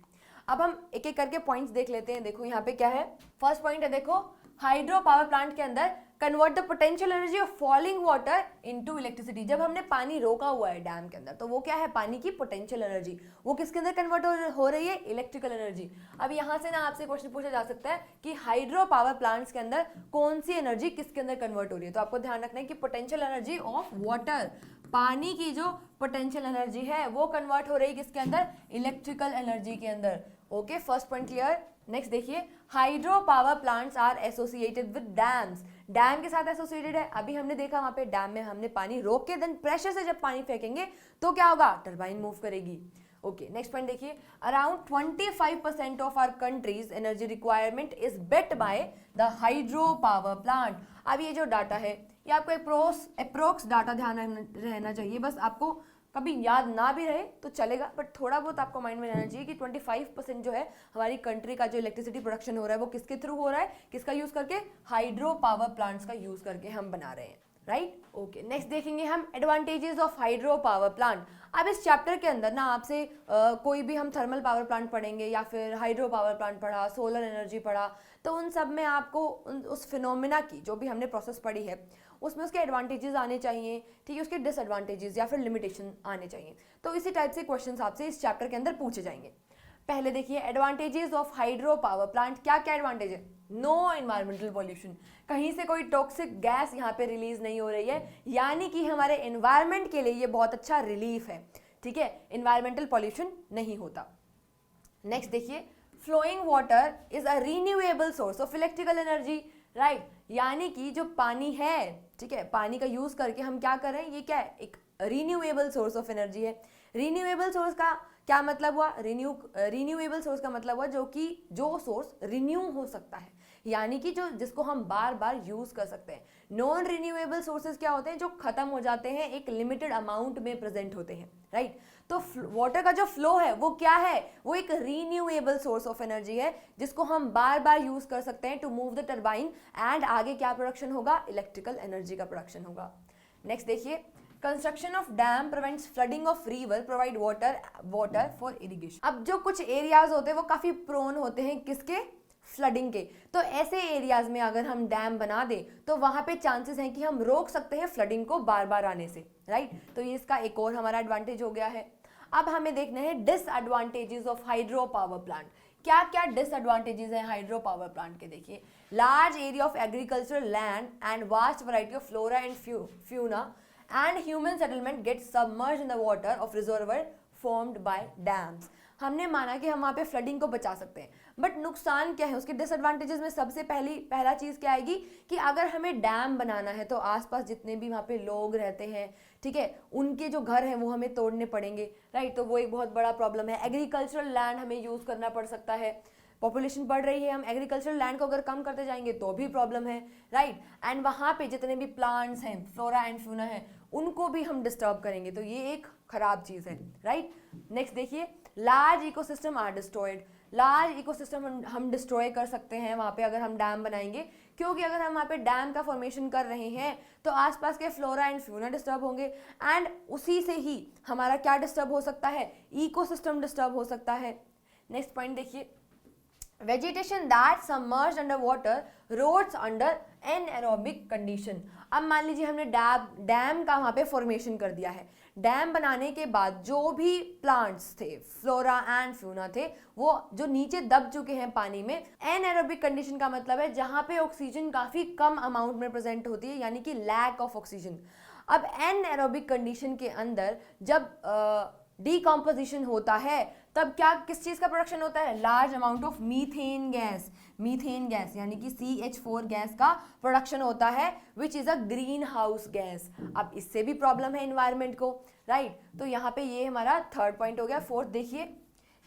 अब हम एक एक करके पॉइंट्स देख लेते हैं। देखो यहाँ पे क्या है, फर्स्ट पॉइंट है देखो हाइड्रो पावर प्लांट के अंदर convert the potential energy of falling water into electricity. जब हमने पानी रोका हुआ है डैम के अंदर तो वो क्या है, पानी की पोटेंशियल एनर्जी, वो किसके अंदर कन्वर्ट हो रही है, इलेक्ट्रिकल एनर्जी। अब यहाँ से ना आपसे क्वेश्चन पूछा जा सकता है कि हाइड्रो पावर प्लांट्स के अंदर कौन सी एनर्जी किसके अंदर कन्वर्ट हो रही है, तो आपको ध्यान रखना है कि पोटेंशियल एनर्जी ऑफ वाटर, पानी की जो पोटेंशियल एनर्जी है वो कन्वर्ट हो रही है किसके अंदर, इलेक्ट्रिकल एनर्जी के अंदर। Okay, first point clear. Next देखिए, hydro power plants are associated with dams, dam के साथ एसोसिएटेड है। अभी हमने देखा वहां पे डैम में हमने पानी रोक के देन प्रेशर से जब पानी फेंकेंगे तो क्या होगा, टरबाइन मूव करेगी। ओके, नेक्स्ट पॉइंट देखिए, around 25% of our country's energy requirement is met by the hydro power plant. अब ये जो डाटा है ये आपको अप्रोक्स डाटा ध्यान रहना चाहिए, बस आपको कभी याद ना भी रहे तो चलेगा, बट थोड़ा बहुत आपको माइंड में रहना चाहिए कि 25% जो है हमारी कंट्री का जो इलेक्ट्रिसिटी प्रोडक्शन हो रहा है वो किसके थ्रू हो रहा है, किसका यूज करके, हाइड्रो पावर प्लांट्स का यूज करके हम बना रहे हैं, राइट। ओके, नेक्स्ट देखेंगे हम advantages of hydro power plant. अब इस चैप्टर के अंदर ना आपसे कोई भी हम थर्मल पावर प्लांट पढ़ेंगे या फिर हाइड्रो पावर प्लांट पढ़ा, सोलर एनर्जी पढ़ा, तो उन सब में आपको उस फिनोमिना की जो भी हमने प्रोसेस पढ़ी है उसमें उसके एडवांटेजेस आने चाहिए, ठीक है, उसके डिसएडवांटेजेस या फिर लिमिटेशन आने चाहिए। तो इसी टाइप से क्वेश्चंस आपसे इस चैप्टर के अंदर पूछे जाएंगे। पहले देखिए, advantages of hydro power plant, क्या क्या एडवांटेज है, नो एनवायरमेंटल पॉल्यूशन, कहीं से कोई टॉक्सिक गैस यहाँ पे रिलीज नहीं हो रही है, यानी कि हमारे एनवायरमेंट के लिए ये बहुत अच्छा रिलीफ है, ठीक है, एनवायरमेंटल पॉल्यूशन नहीं होता। नेक्स्ट देखिए, flowing water is a renewable source of electrical energy, right, यानी कि जो पानी है, ठीक है, पानी का यूज करके हम क्या कर रहे हैं, ये क्या है, एक रीन्यूएबल सोर्स ऑफ एनर्जी है। रीन्यूएबल सोर्स का क्या मतलब हुआ, रीन्यूएबल सोर्स का मतलब हुआ जो सोर्स रिन्यू हो सकता है, यानी कि जिसको हम बार बार यूज कर सकते हैं। नॉन रिन्यूएबल सोर्सेज क्या होते हैं, जो खत्म हो जाते हैं, एक लिमिटेड अमाउंट में प्रेजेंट होते हैं, राइट। तो वाटर का जो फ्लो है वो क्या है, वो एक रीन्यूएबल सोर्स ऑफ एनर्जी है जिसको हम बार बार यूज कर सकते हैं to move the turbine, and आगे क्या प्रोडक्शन होगा, इलेक्ट्रिकल एनर्जी का प्रोडक्शन होगा। नेक्स्ट देखिए, construction of dam prevents flooding of river, provide water for irrigation. अब जो कुछ एरियाज होते हैं वो काफी प्रोन होते हैं किसके, फ्लडिंग के, तो ऐसे एरियाज में अगर हम डैम बना दें तो वहां पे चांसेस हैं कि हम रोक सकते हैं फ्लडिंग को बार बार आने से, राइट। तो ये इसका एक और हमारा एडवांटेज हो गया है। अब हमें देखना है disadvantages of hydro power plant, क्या क्या डिसएडवांटेजेस हैं हाइड्रो पावर प्लांट के। देखिए, large area of agricultural land and vast variety of flora and fauna and human settlement get submerged in the water of reservoir formed by dams. हमने माना कि हम वहाँ पे फ्लडिंग को बचा सकते हैं, बट नुकसान क्या है, उसके डिसएडवांटेजेस में सबसे पहला चीज़ क्या आएगी कि अगर हमें डैम बनाना है तो आसपास जितने भी वहाँ पे लोग रहते हैं, ठीक है, उनके जो घर हैं वो हमें तोड़ने पड़ेंगे, राइट, तो वो एक बहुत बड़ा प्रॉब्लम है। एग्रीकल्चरल लैंड हमें यूज़ करना पड़ सकता है, पॉपुलेशन बढ़ रही है, हम एग्रीकल्चरल लैंड को अगर कम करते जाएंगे तो भी प्रॉब्लम है, राइट, एंड वहाँ पे जितने भी प्लांट्स हैं, फ्लोरा एंड फ्यूना है, उनको भी हम डिस्टर्ब करेंगे, तो ये एक खराब चीज़ है, राइट। नेक्स्ट देखिए, large ecosystem are destroyed, large ecosystem हम डिस्ट्रॉय कर सकते हैं वहाँ पे अगर हम डैम बनाएंगे, क्योंकि अगर हम वहाँ पे डैम का फॉर्मेशन कर रहे हैं तो आसपास के फ्लोरा एंड फ्यूना डिस्टर्ब होंगे, एंड उसी से ही हमारा क्या डिस्टर्ब हो सकता है, इकोसिस्टम डिस्टर्ब हो सकता है। नेक्स्ट पॉइंट देखिए, vegetation that submerged under water rots under anaerobic condition. अब मान लीजिए हमने डैम का वहाँ पे फॉर्मेशन कर दिया है, डैम बनाने के बाद जो भी प्लांट्स थे, फ्लोरा एंड फ्यूना थे, वो जो नीचे दब चुके हैं पानी में। एनएरोबिक कंडीशन का मतलब है जहाँ पे ऑक्सीजन काफ़ी कम अमाउंट में प्रेजेंट होती है, यानी कि लैक ऑफ ऑक्सीजन। अब एनएरोबिक कंडीशन के अंदर जब डीकॉम्पोजिशन होता है तब क्या किस चीज़ का प्रोडक्शन होता है, large amount of methane gas यानी कि CH4 गैस का प्रोडक्शन होता है, which is a green house gas. अब इससे भी प्रॉब्लम है इन्वायरमेंट को, राइट। तो यहाँ पे ये हमारा थर्ड पॉइंट हो गया। फोर्थ देखिए,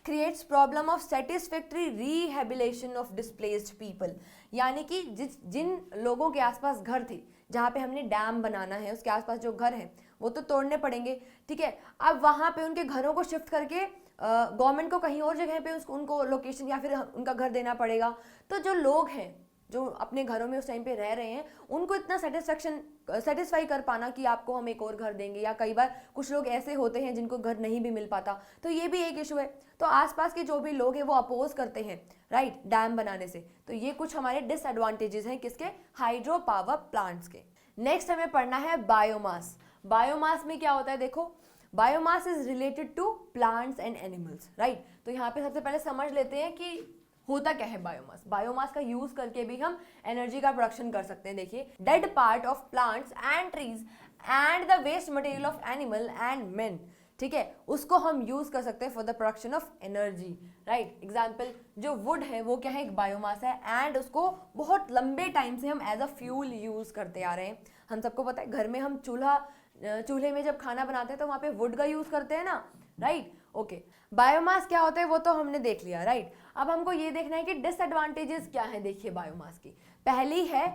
creates problem of satisfactory rehabilitation of displaced people, यानी कि जिन लोगों के आसपास घर थे, जहाँ पे हमने डैम बनाना है उसके आसपास जो घर हैं वो तो तोड़ने पड़ेंगे, ठीक है। अब वहाँ पे उनके घरों को शिफ्ट करके गवर्नमेंट को कहीं और जगह पे उनको लोकेशन या फिर उनका घर देना पड़ेगा। तो जो लोग हैं जो अपने घरों में उस टाइम पे रह रहे हैं, उनको इतना सेटिस्फाई कर पाना कि आपको हम एक और घर देंगे, या कई बार कुछ लोग ऐसे होते हैं जिनको घर नहीं भी मिल पाता, तो ये भी एक इशू है। तो आसपास के जो भी लोग हैं वो अपोज करते हैं, राइट, डैम बनाने से। तो ये कुछ हमारे डिसएडवांटेजेस हैं किसके, हाइड्रो पावर प्लांट्स के। नेक्स्ट हमें पढ़ना है बायोमास। बायोमास में क्या होता है, देखो biomass is related to plants and animals, right. तो यहाँ पे सबसे पहले समझ लेते हैं कि होता क्या है बायोमास। बायोमास का यूज करके भी हम एनर्जी का प्रोडक्शन कर सकते हैं। देखिए, dead part of plants and trees and the waste material of animal and men, ठीक है, उसको हम यूज कर सकते हैं for the production of energy, right. Example, जो वुड है वो क्या है, एक बायोमास है, एंड उसको बहुत लंबे टाइम से हम एज अ फ्यूल यूज करते आ रहे हैं। हम सबको पता है, घर में हम चूल्हे में जब खाना बनाते हैं तो वहाँ पे वुड का यूज करते हैं ना, राइट। ओके, बायोमास क्या होता है वो तो हमने देख लिया, राइट। अब हमको ये देखना है कि डिसएडवांटेजेस क्या है। देखिए बायोमास की पहली है,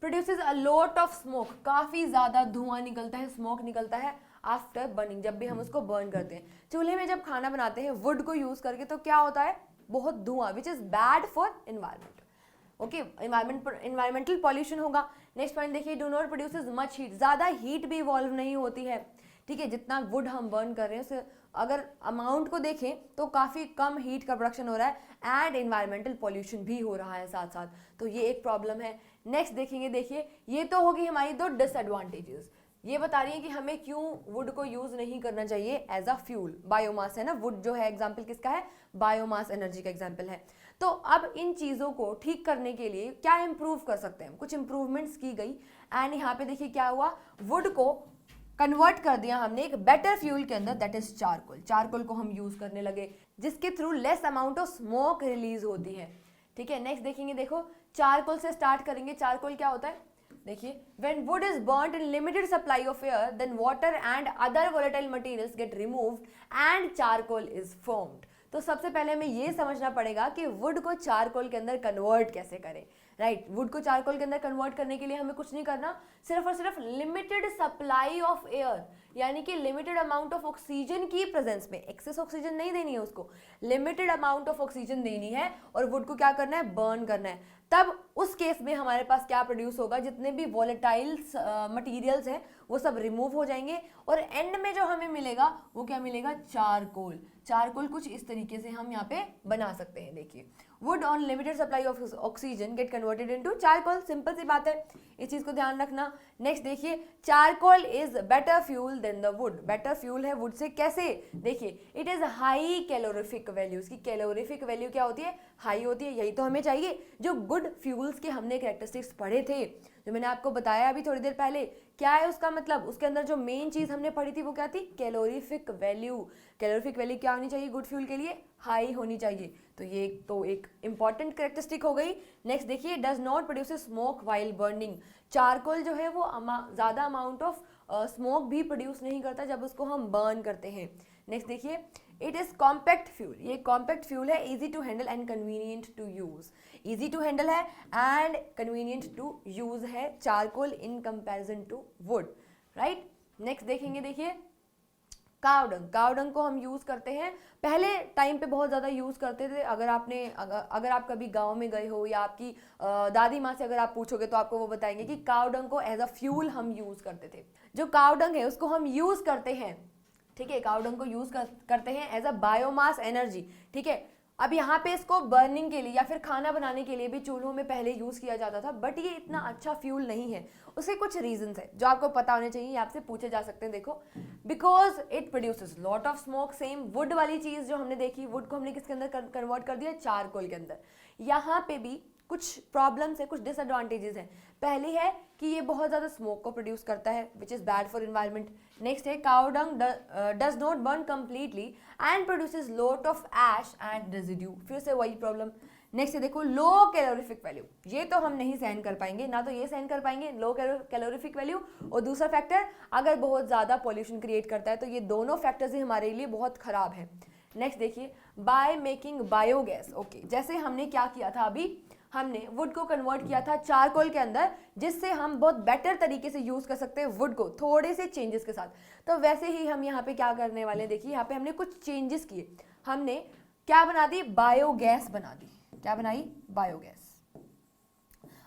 produces a lot of smoke, काफी ज्यादा धुआं निकलता है, स्मोक निकलता है आफ्टर बर्निंग, जब भी हम उसको बर्न करते हैं। चूल्हे में जब खाना बनाते हैं वुड को यूज करके तो क्या होता है, बहुत धुआं, which is bad for environment. Okay, environmental pollution होगा। नेक्स्ट पॉइंट देखिए, do not produces much heat, ज्यादा हीट भी इवॉल्व नहीं होती है, ठीक है। जितना वुड हम बर्न कर रहे हैं उससे अगर अमाउंट को देखें तो काफ़ी कम हीट का प्रोडक्शन हो रहा है, एंड इन्वायरमेंटल पॉल्यूशन भी हो रहा है साथ साथ, तो ये एक प्रॉब्लम है। नेक्स्ट देखेंगे, देखिए ये तो होगी हमारी दो डिसएडवांटेजेस, ये बता रही है कि हमें क्यों वुड को यूज नहीं करना चाहिए एज अ फ्यूल। बायोमास है ना, वुड जो है एग्जाम्पल किसका है, बायोमास एनर्जी का एग्जाम्पल है। तो अब इन चीज़ों को ठीक करने के लिए क्या इंप्रूव कर सकते हैं, कुछ इंप्रूवमेंट्स की गई, एंड यहाँ पे देखिए क्या हुआ, वुड को कन्वर्ट कर दिया हमने एक बेटर फ्यूल के अंदर, दैट इज चारकोल। चारकोल को हम यूज करने लगे, जिसके through less amount of smoke release होती है, ठीक है। नेक्स्ट देखेंगे, देखो चारकोल से स्टार्ट करेंगे। चारकोल क्या होता है, देखिए, when wood is burnt in limited supply of air, then water and other volatile materials get removed and charcoal is formed। तो सबसे पहले हमें ये समझना पड़ेगा कि वुड को चारकोल के अंदर कन्वर्ट कैसे करें, राइट। वुड को चारकोल के अंदर कन्वर्ट करने के लिए हमें कुछ नहीं करना, सिर्फ और सिर्फ लिमिटेड सप्लाई ऑफ एयर, यानी कि लिमिटेड अमाउंट ऑफ ऑक्सीजन की प्रेजेंस में, एक्सेस ऑक्सीजन नहीं देनी है उसको, लिमिटेड अमाउंट ऑफ ऑक्सीजन देनी है, और वुड को क्या करना है, बर्न करना है। तब उस केस में हमारे पास क्या प्रोड्यूस होगा, जितने भी वॉलेटाइल्स मटीरियल्स हैं वो सब रिमूव हो जाएंगे, और एंड में जो हमें मिलेगा वो क्या मिलेगा, चारकोल। चारकोल कुछ इस तरीके से हम यहाँ पे बना सकते हैं। देखिए, wood on limited supply of oxygen get converted into charcoal, simple सी बात है, इस चीज को ध्यान रखना। नेक्स्ट देखिए, charcoal is better fuel than the wood, better fuel है वुड से, कैसे, देखिए, it is high calorific value, इसकी कैलोरीफिक वैल्यू क्या होती है, हाई होती है। यही तो हमें चाहिए, जो गुड फ्यूल्स के हमने कैरेक्टरिस्टिक्स पढ़े थे, जो मैंने आपको बताया अभी थोड़ी देर पहले, क्या है उसका मतलब, उसके अंदर जो मेन चीज हमने पढ़ी थी वो क्या थी, कैलोरीफिक वैल्यू। कैलोरीफिक वैल्यू क्या होनी चाहिए गुड फ्यूल के लिए, हाई होनी चाहिए। तो ये तो एक इंपॉर्टेंट कैरेक्टरिस्टिक हो गई। नेक्स्ट देखिए, does not produce smoke while burning, charcoal जो है वो ज़्यादा अमाउंट ऑफ स्मोक भी प्रोड्यूस नहीं करता जब उसको हम बर्न करते हैं। नेक्स्ट देखिए, इट इज कॉम्पैक्ट फ्यूल, ये कॉम्पैक्ट फ्यूल है, easy to handle and convenient to use, easy to handle है एंड कन्वीनियंट टू यूज है charcoal in comparison to wood, right. Next देखेंगे, देखिए कावडंग, कावडंग को हम यूज करते हैं, पहले टाइम पे बहुत ज़्यादा यूज़ करते थे। अगर आप कभी गांव में गए हो या आपकी दादी माँ से अगर आप पूछोगे तो आपको वो बताएंगे कि कावडंग को एज अ फ्यूल हम यूज़ करते थे। जो कावडंग है उसको हम यूज़ करते हैं, ठीक है, कावडंग को यूज़ करते हैं एज अ बायोमास एनर्जी, ठीक है। अब यहाँ पे इसको बर्निंग के लिए या फिर खाना बनाने के लिए भी चूल्हों में पहले यूज़ किया जाता था, बट ये इतना अच्छा फ्यूल नहीं है। उसके कुछ रीजंस है जो आपको पता होने चाहिए, आपसे पूछे जा सकते हैं। देखो, because it produces lot of smoke, same would वाली चीज़ जो हमने देखी, वुड को हमने किसके अंदर कन्वर्ट कर दिया, चारकोल के अंदर। यहाँ पे भी कुछ प्रॉब्लम्स है, कुछ डिसएडवांटेजेस हैं। पहली है कि ये बहुत ज़्यादा स्मोक को प्रोड्यूस करता है, which is bad for environment. Next है, cow dung does not burn completely and produces lot of ash and residue, फिर से वही प्रॉब्लम। नेक्स्ट है, देखो लो कैलोरीफिक वैल्यू, ये तो हम नहीं सहन कर पाएंगे, ना तो ये सहन कर पाएंगे लो कैलोरीफिक वैल्यू, और दूसरा फैक्टर अगर बहुत ज़्यादा पॉल्यूशन क्रिएट करता है, तो ये दोनों फैक्टर्स ही हमारे लिए बहुत ख़राब है। नेक्स्ट देखिए, बाय मेकिंग बायोगैस, ओके, जैसे हमने क्या किया था, अभी हमने वुड को कन्वर्ट किया था चारकोल के अंदर, जिससे हम बहुत बेटर तरीके से यूज़ कर सकते हैं वुड को, थोड़े से चेंजेस के साथ। तो वैसे ही हम यहाँ पे क्या करने वाले हैं, देखिए यहाँ पे हमने कुछ चेंजेस किए, हमने क्या बना दी, बायोगैस बना दी। क्या बनाई, बायोगैस।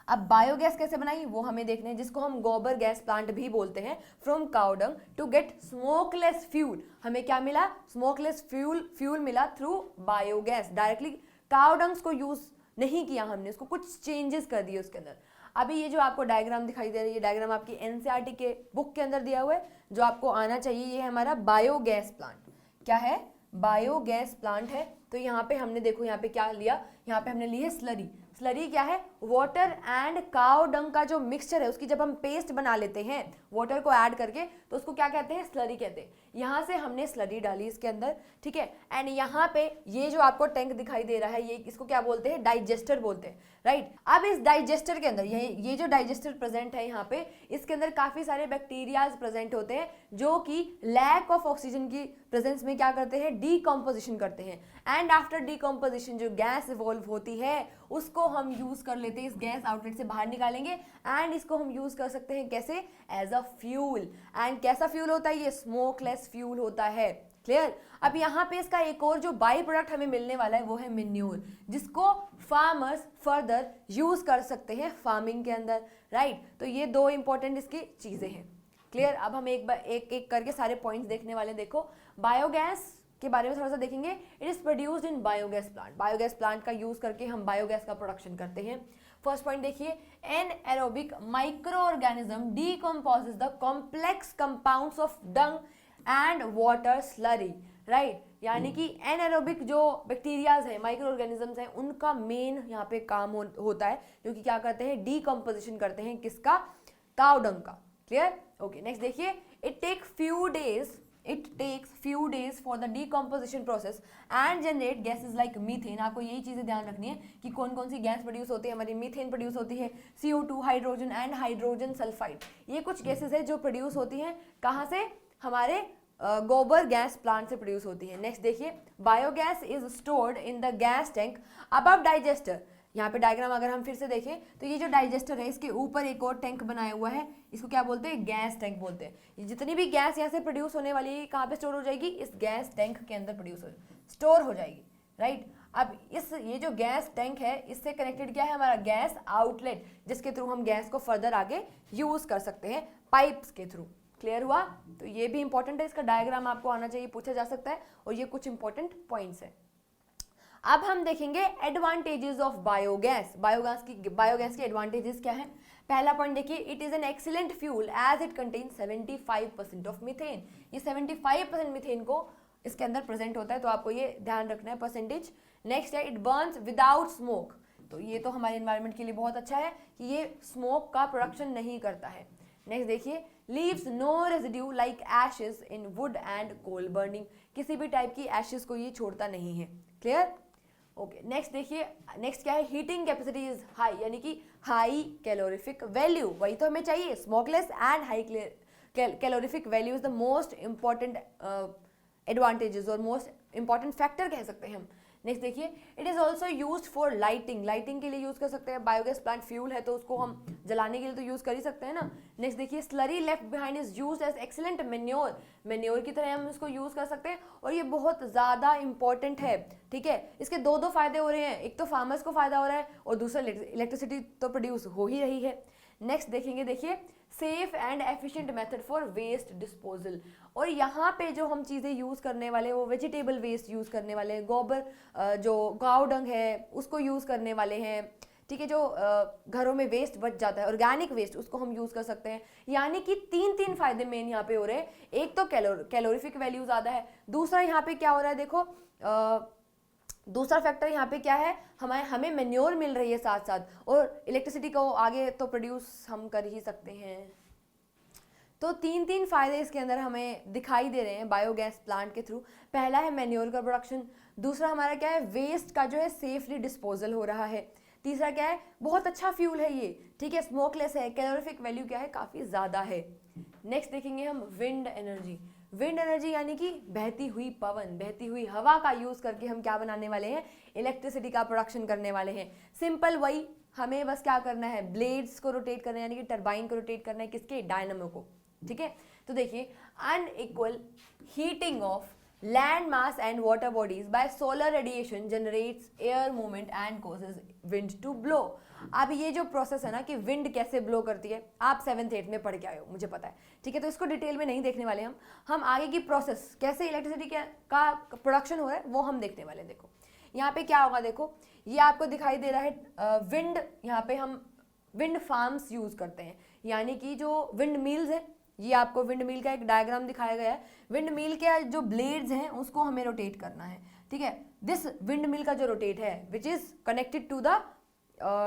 अब बायोगैस कैसे बनाई वो हमें देखना है, जिसको हम गोबर गैस प्लांट भी बोलते हैं, from cow dung to get smokeless fuel. हमें क्या मिला, स्मोकलेस फ्यूल मिला through biogas, directly cow dungs को यूज़ नहीं किया हमने, उसको कुछ चेंजेस कर दिए उसके अंदर। अभी ये जो आपको डायग्राम दिखाई दे रही है, डायग्राम आपकी एनसीईआरटी के बुक के अंदर दिया हुआ है, जो आपको आना चाहिए। ये है हमारा बायोगैस प्लांट। क्या है? बायोगैस प्लांट है। तो यहाँ पे हमने देखो यहाँ पे क्या लिया, यहाँ पे हमने ली है स्लरी। स्लरी क्या है? वाटर एंड काउ डंग का जो मिक्सचर है उसकी जब हम पेस्ट बना लेते हैं वाटर को ऐड करके, तो उसको क्या कहते हैं? स्लरी कहते हैं। यहाँ से हमने स्लरी डाली इसके अंदर, ठीक है। एंड यहाँ पे ये जो आपको टैंक दिखाई दे रहा है, ये इसको क्या बोलते हैं? डाइजेस्टर बोलते हैं, राइट। अब इस डाइजेस्टर के अंदर ये जो डाइजेस्टर प्रेजेंट है यहाँ पे, इसके अंदर काफी सारे बैक्टीरियाज प्रेजेंट होते हैं जो कि लैक ऑफ ऑक्सीजन की प्रेजेंस में क्या करते हैं? डीकम्पोजिशन करते हैं। एंड आफ्टर डीकम्पोजिशन जो गैस इवॉल्व होती है उसको हम यूज कर लेते हैं, इस गैस आउटलेट से बाहर निकालेंगे एंड इसको हम यूज कर सकते हैं कैसे? As a fuel. एंड कैसा फ्यूल होता है? ये स्मोकलेस फ्यूल होता है। क्लियर? अब यहाँ पे इसका एक और जो बाई प्रोडक्ट हमें मिलने वाला है वो है मेन्योर, जिसको फार्मर्स फर्दर यूज कर सकते हैं फार्मिंग के अंदर, राइट। तो ये दो इंपॉर्टेंट इसकी चीजें हैं। क्लियर? अब हम एक एक करके सारे पॉइंट्स देखने वाले। देखो, बायोगैस के बारे में थोड़ा सा देखेंगे। It is produced in biogas plant. Biogas plant का यूज करके हम बायोगैस का प्रोडक्शन करते हैं। फर्स्ट पॉइंट देखिए, anaerobic microorganism decomposes the complex compounds of dung and water slurry, right. यानी कि एनएरोबिक जो बैक्टीरियाज है, माइक्रो ऑर्गेनिजम्स हैं, उनका मेन यहाँ पे काम होता है, जो कि क्या करते हैं? डीकम्पोजिशन करते हैं। किसका? काउ डंग का। क्लियर? ओके, नेक्स्ट देखिए, it takes few days for the decomposition process and generate gases like methane। आपको यही चीजें ध्यान रखनी है कि कौन कौन सी गैस प्रोड्यूस होती है। हमारी मीथेन प्रोड्यूस होती है, CO2, hydrogen and hydrogen sulphide. ये कुछ गैसेस है जो प्रोड्यूस होती हैं कहाँ से? हमारे गोबर गैस प्लांट से प्रोड्यूस होती है। नेक्स्ट देखिए, biogas is stored in the gas tank above digester. यहाँ पे डायग्राम अगर हम फिर से देखें तो ये जो डाइजेस्टर है इसके ऊपर एक और टैंक बनाया हुआ है, इसको क्या बोलते हैं? गैस टैंक बोलते हैं। जितनी भी गैस यहाँ से प्रोड्यूस होने वाली है कहाँ पे स्टोर हो जाएगी? इस गैस टैंक के अंदर स्टोर हो जाएगी, राइट। अब ये जो गैस टैंक है इससे कनेक्टेड क्या है? हमारा गैस आउटलेट, जिसके थ्रू हम गैस को फर्दर आगे यूज कर सकते हैं पाइप्स के थ्रू। क्लियर हुआ? तो ये भी इंपॉर्टेंट है, इसका डायग्राम आपको आना चाहिए, पूछा जा सकता है, और ये कुछ इंपॉर्टेंट पॉइंट्स है। अब हम देखेंगे एडवांटेजेस ऑफ बायोगैस। बायोगैस के एडवांटेजेस क्या है? पहला पॉइंट देखिए, it is an excellent fuel as it contain 75% of methane. ये 75% मीथेन को इसके अंदर प्रेजेंट होता है, तो आपको ये ध्यान रखना है परसेंटेज। नेक्स्ट है, इट बर्न्स विदाउट स्मोक। तो ये तो हमारे एनवायरनमेंट के लिए बहुत अच्छा है कि ये स्मोक का प्रोडक्शन नहीं करता है। नेक्स्ट देखिए, leaves no residue like ashes in wood and coal burning. किसी भी टाइप की एशेस को ये छोड़ता नहीं है। क्लियर? ओके, नेक्स्ट देखिए, नेक्स्ट क्या है? हीटिंग कैपेसिटी इज हाई, यानी कि हाई कैलोरीफिक वैल्यू। वही तो हमें चाहिए, smokeless and high calorific value is the most important advantages और मोस्ट इंपॉर्टेंट फैक्टर कह सकते हैं हम। नेक्स्ट देखिए, it is also use for lighting के लिए यूज कर सकते हैं। बायोगैस प्लांट फ्यूल है तो उसको हम जलाने के लिए तो यूज कर ही सकते हैं ना। नेक्स्ट देखिए, slurry left behind is used as excellent manure की तरह हम इसको यूज कर सकते हैं, और ये बहुत ज्यादा इंपॉर्टेंट है। ठीक है, इसके दो फायदे हो रहे हैं, एक तो फार्मर्स को फायदा हो रहा है और दूसरा इलेक्ट्रिसिटी तो प्रोड्यूस हो ही रही है। नेक्स्ट देखेंगे, देखिए, safe and efficient method for waste disposal. और यहाँ पे जो हम चीज़ें यूज़ करने वाले वो वेजिटेबल वेस्ट यूज़ करने वाले हैं, गोबर जो काऊ डंग है उसको यूज़ करने वाले हैं। ठीक है, जो घरों में वेस्ट बच जाता है, ऑर्गेनिक वेस्ट, उसको हम यूज़ कर सकते हैं। यानी कि तीन फायदे मेन यहाँ पे हो रहे हैं। एक तो कैलोरीफिक वैल्यू ज़्यादा है, दूसरा यहाँ पे क्या हो रहा है, देखो दूसरा फैक्टर यहाँ पे क्या है, हमें मेन्योर मिल रही है साथ साथ, और इलेक्ट्रिसिटी को आगे तो प्रोड्यूस हम कर ही सकते हैं। तो तीन फायदे इसके अंदर हमें दिखाई दे रहे हैं बायोगैस प्लांट के थ्रू। पहला है मेन्योर का प्रोडक्शन, दूसरा हमारा क्या है, वेस्ट का जो है सेफली डिस्पोजल हो रहा है, तीसरा क्या है, बहुत अच्छा फ्यूल है ये। ठीक है, स्मोकलेस है, कैलोरीफिक वैल्यू क्या है, काफ़ी ज़्यादा है। नेक्स्ट देखेंगे हम विंड एनर्जी। विंड एनर्जी यानी कि बहती हुई पवन, बहती हुई हवा का यूज़ करके हम क्या बनाने वाले हैं, इलेक्ट्रिसिटी का प्रोडक्शन करने वाले हैं। सिंपल वही, हमें बस क्या करना है, ब्लेड्स को रोटेट करना है, यानी कि टरबाइन को रोटेट करना है, किसके, डायनामो को। ठीक है, तो देखिए, unequal heating of land mass and water bodies by solar radiation generates air movement and causes wind to blow. अब ये जो प्रोसेस है ना कि विंड कैसे ब्लो करती है, आप 7th 8th में पढ़ के आए हो, मुझे पता है। ठीक है, तो इसको डिटेल में नहीं देखने वाले हम आगे की प्रोसेस कैसे इलेक्ट्रिसिटी का प्रोडक्शन हो रहा है वो हम देखने वाले हैं। देखो, यहाँ पे क्या होगा देखो, ये आपको दिखाई दे रहा है विंड, यहाँ पे हम विंड फार्म्स यूज करते हैं, यानी कि जो विंड मिल्स है, ये आपको विंड मिल का एक डायग्राम दिखाया गया है। विंड मिल के जो ब्लेड्स हैं उसको हमें रोटेट करना है, ठीक है। दिस विंड मिल का जो रोटेट है which is connected to the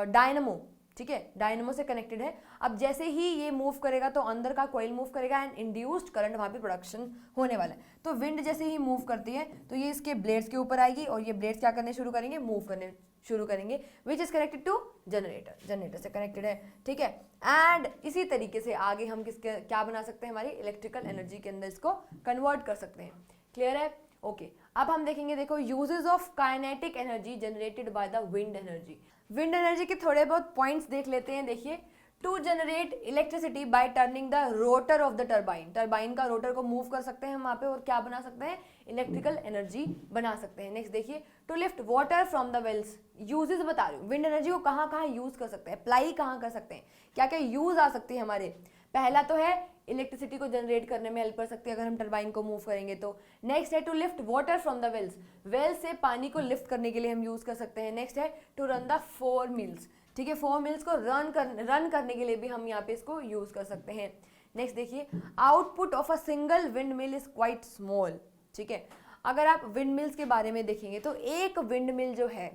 dynamo, ठीक है, डायनमो से कनेक्टेड है। अब जैसे ही ये मूव करेगा तो अंदर का कॉइल मूव करेगा एंड इंड्यूस्ड करंट वहां पे प्रोडक्शन होने वाला है। तो विंड जैसे ही मूव करती है तो ये इसके ब्लेड्स के ऊपर आएगी और ये ब्लेड्स क्या करने शुरू करेंगे, मूव करने शुरू करेंगे, which is connected to generator, generator से कनेक्टेड है, ठीक है। एंड इसी तरीके से आगे हम किसके क्या बना सकते हैं, हमारी इलेक्ट्रिकल एनर्जी के अंदर इसको कन्वर्ट कर सकते हैं। क्लियर है? ओके अब हम देखेंगे देखो uses of kinetic energy generated by the wind energy. Wind energy के थोड़े बहुत पॉइंट्स देख लेते हैं। देखिए, to generate electricity by turning the rotor of the turbine, turbine का रोटर को मूव कर सकते हैं हम वहाँ पे और क्या बना सकते हैं, इलेक्ट्रिकल एनर्जी बना सकते हैं। नेक्स्ट देखिए, to lift water from the wells, uses बता रही हूँ, विंड एनर्जी को कहाँ कहाँ यूज कर सकते हैं, अप्लाई कहाँ कर सकते हैं, क्या क्या यूज आ सकती है हमारे। पहला तो है इलेक्ट्रिसिटी को जनरेट करने में हेल्प कर सकती है अगर हम टर्बाइन को मूव करेंगे तो। नेक्स्ट है to lift water from the wells, well से पानी को लिफ्ट करने के लिए हम यूज कर सकते हैं। नेक्स्ट है टू रन द 4 मिल्स, ठीक है, 4 मिल्स को रन करने के लिए भी हम यहाँ पे इसको यूज कर सकते हैं। नेक्स्ट देखिए, output of a single wind mill is quite small, ठीक है। अगर आप विंड मिल्स के बारे में देखेंगे तो एक विंड मिल जो है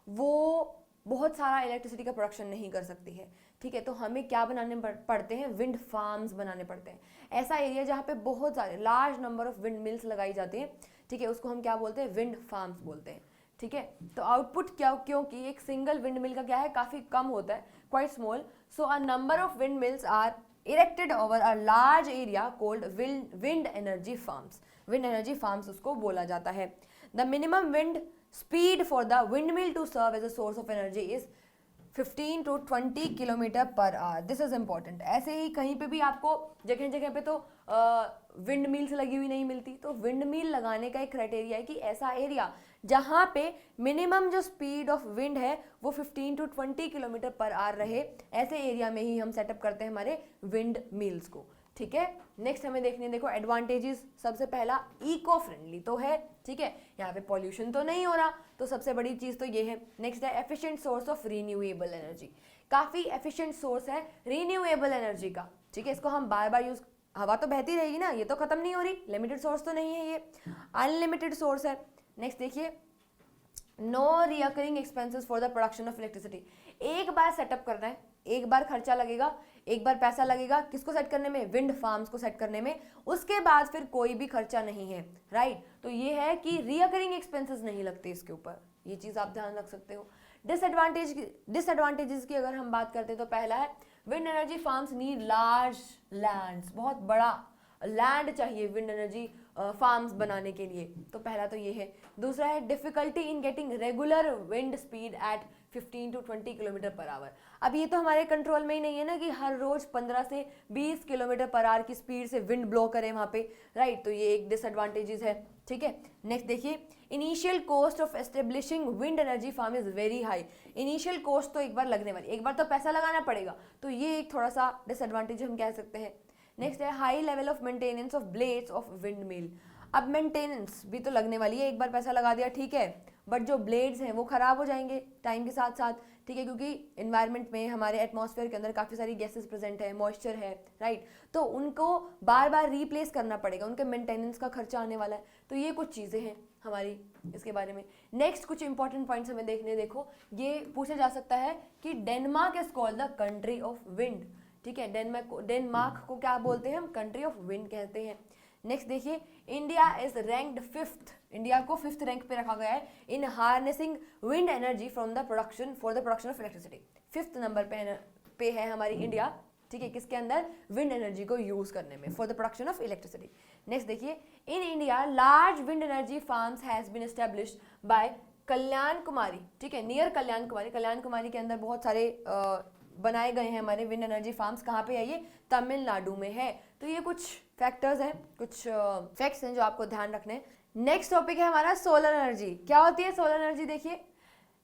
वो बहुत सारा इलेक्ट्रिसिटी का प्रोडक्शन नहीं कर सकती है, ठीक है। तो हमें क्या बनाने पड़ते हैं, विंड फार्म्स बनाने पड़ते हैं। ऐसा एरिया जहाँ पे बहुत सारे large number of wind mills लगाई जाती हैं, ठीक है, उसको हम क्या बोलते हैं, विंड फार्म्स बोलते हैं, ठीक है। तो आउटपुट क्या, क्योंकि एक सिंगल विंड मिल का क्या है, काफी कम होता है, quite small, so a number of wind mills are erected over a large area called wind energy farms, wind energy farms उसको बोला जाता है। The minimum wind speed for the windmill to serve as a source of energy is 15 to 20 kilometre per hour, this is important. ऐसे ही कहीं पे भी आपको जगह जगह पे तो विंड मिल्स लगी हुई नहीं मिलती, तो विंड मिल लगाने का एक क्राइटेरिया है कि ऐसा एरिया जहाँ पे मिनिमम जो स्पीड ऑफ विंड है वो 15 to 20 किलोमीटर पर आवर रहे, ऐसे एरिया में ही हम सेटअप करते हैं हमारे विंड मिल्स को, ठीक है। नेक्स्ट हमें देखने देखो एडवांटेजेस, सबसे पहला इको फ्रेंडली तो है, ठीक है, यहाँ पे पॉल्यूशन तो नहीं हो रहा, तो सबसे बड़ी चीज तो ये है। नेक्स्ट है efficient source of renewable energy, काफी एफिशिएंट सोर्स है रीन्यूएबल एनर्जी का, ठीक है, इसको हम बार बार यूज, हवा तो बहती रहेगी ना, ये तो खत्म नहीं हो रही, लिमिटेड सोर्स तो नहीं है, ये अनलिमिटेड सोर्स है। नेक्स्ट देखिए, no recurring expenses for the production of electricity, एक बार सेटअप करना है, एक बार खर्चा लगेगा, एक बार पैसा लगेगा, किसको सेट करने में, विंड फार्म्स को सेट करने में, उसके बाद फिर कोई भी खर्चा नहीं है, राइट। तो ये है कि रिकरिंग एक्सपेंसेस नहीं लगते इसके ऊपर, ये चीज आप ध्यान रख सकते हो। डिसएडवांटेजेस की अगर हम बात करते हैं तो पहला है wind energy farms need large lands, बहुत बड़ा लैंड चाहिए विंड एनर्जी फार्म्स बनाने के लिए, तो पहला तो ये है। दूसरा है difficulty in getting regular wind speed at 15 to 20 kilometre per our. अब ये तो हमारे कंट्रोल में ही नहीं है ना कि हर रोज 15 से 20 किलोमीटर पर आवर की स्पीड से विंड ब्लो करे वहां पे, राइट, तो ये एक डिसएडवांटेजेस है, ठीक है। नेक्स्ट देखिए, initial cost of establishing wind energy farm is very high, initial cost तो एक बार लगने वाली, एक बार तो पैसा लगाना पड़ेगा, तो ये एक थोड़ा सा डिसएडवांटेज हम कह सकते हैं। नेक्स्ट है high level of maintenance of blades of wind mill, अब मेंटेनेंस भी तो लगने वाली है, एक बार पैसा लगा दिया ठीक है, बट जो ब्लेड्स हैं वो खराब हो जाएंगे टाइम के साथ साथ, ठीक है, क्योंकि इन्वायरमेंट में हमारे एटमॉस्फेयर के अंदर काफ़ी सारी गैसेस प्रेजेंट है, मॉइस्चर है, राइट, तो उनको बार बार रिप्लेस करना पड़ेगा, उनके मेंटेनेंस का खर्चा आने वाला है, तो ये कुछ चीज़ें हैं हमारी इसके बारे में। नेक्स्ट कुछ इंपॉर्टेंट पॉइंट्स हमें देखने, देखो ये पूछा जा सकता है कि Denmark is called the country of wind, ठीक है, डेनमार्क को क्या बोलते हैं हम, कंट्री ऑफ विंड कहते हैं। नेक्स्ट देखिए, India is ranked 5th, India को 5th रैंक पे रखा गया है in harnessing wind energy from the production for the production of electricity, 5th number पे है हमारी इंडिया, ठीक है, किसके अंदर, विंड एनर्जी को यूज करने में for the production of electricity. Next देखिए, in India large wind energy farms has been established by Kanyakumari, ठीक है, नियर कल्याण कुमारी, कल्याण कुमारी के अंदर बहुत सारे बनाए गए हैं हमारे विंड एनर्जी फार्म्स, कहाँ पे है ये, तमिलनाडु में है। तो ये कुछ फैक्टर्स हैं, कुछ फैक्ट्स हैं जो आपको ध्यान रखने हैं। नेक्स्ट टॉपिक है हमारा सोलर एनर्जी। क्या होती है सोलर एनर्जी, देखिए,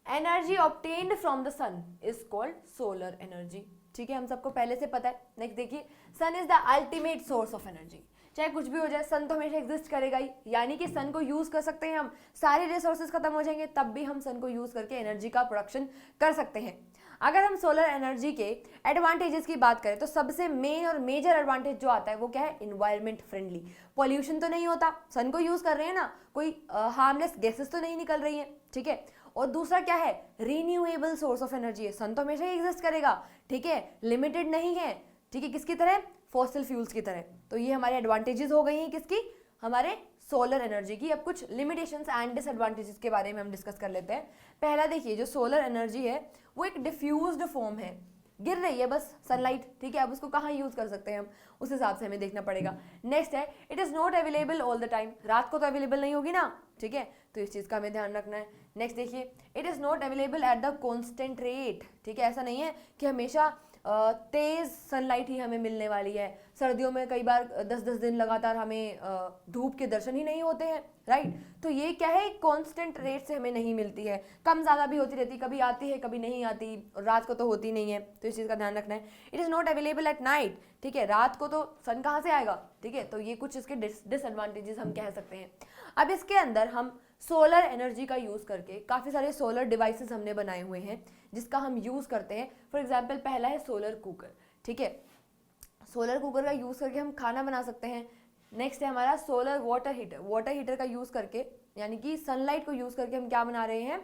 energy obtained from the sun is called solar energy, ठीक है, हम सबको पहले से पता है। नेक्स्ट देखिए, sun is the ultimate source of energy, चाहे कुछ भी हो जाए, सन तो हमेशा एग्जिस्ट करेगा ही, यानी कि सन को यूज कर सकते हैं हम। सारे रिसोर्सेज खत्म हो जाएंगे तब भी हम सन को यूज करके एनर्जी का प्रोडक्शन कर सकते हैं। अगर हम सोलर एनर्जी के एडवांटेजेस की बात करें तो सबसे मेन और मेजर एडवांटेज जो आता है वो क्या है, इन्वायरमेंट फ्रेंडली। पॉल्यूशन तो नहीं होता, सन को यूज कर रहे हैं ना, कोई हार्मलेस गैसेस तो नहीं निकल रही है, ठीक है। और दूसरा क्या है, रीन्यूएबल सोर्स ऑफ एनर्जी है, सन तो हमेशा ही एग्जिस्ट करेगा, ठीक है, लिमिटेड नहीं है, ठीक है, किसकी तरह, फॉसिल फ्यूल्स की तरह। तो ये हमारे एडवांटेजेस हो गई हैं किसकी, हमारे सोलर एनर्जी की। अब कुछ लिमिटेशंस एंड डिसएडवांटेजेस के बारे में हम डिस्कस कर लेते हैं। पहला देखिए, जो सोलर एनर्जी है वो एक डिफ्यूज्ड फॉर्म है, गिर रही है बस सनलाइट, ठीक है। अब उसको कहाँ यूज कर सकते हैं हम, उस हिसाब से हमें देखना पड़ेगा। नेक्स्ट है, it is not available all the time, रात को तो अवेलेबल नहीं होगी ना, ठीक है, तो इस चीज का हमें ध्यान रखना है। नेक्स्ट देखिए, it is not available at the constant rate, ठीक है, ऐसा नहीं है कि हमेशा तेज सनलाइट ही हमें मिलने वाली है। सर्दियों में कई बार 10-10 दिन लगातार हमें धूप के दर्शन ही नहीं होते हैं, राइट। तो ये क्या है, कांस्टेंट रेट से हमें नहीं मिलती है, कम ज़्यादा भी होती रहती, कभी आती है कभी नहीं आती, और रात को तो होती नहीं है, तो इस चीज़ का ध्यान रखना है। It is not available at night, ठीक है, रात को तो सन कहाँ से आएगा, ठीक है, तो ये कुछ इसके डिसएडवांटेजेस हम कह सकते हैं। अब इसके अंदर हम सोलर एनर्जी का यूज़ करके काफ़ी सारे सोलर डिवाइसेस हमने बनाए हुए हैं जिसका हम यूज़ करते हैं। फॉर एग्जाम्पल पहला है सोलर कुकर, ठीक है, सोलर कुकर का यूज़ करके हम खाना बना सकते हैं। नेक्स्ट है हमारा solar water heater, water heater का यूज़ करके, यानी कि सनलाइट को यूज़ करके हम क्या बना रहे हैं,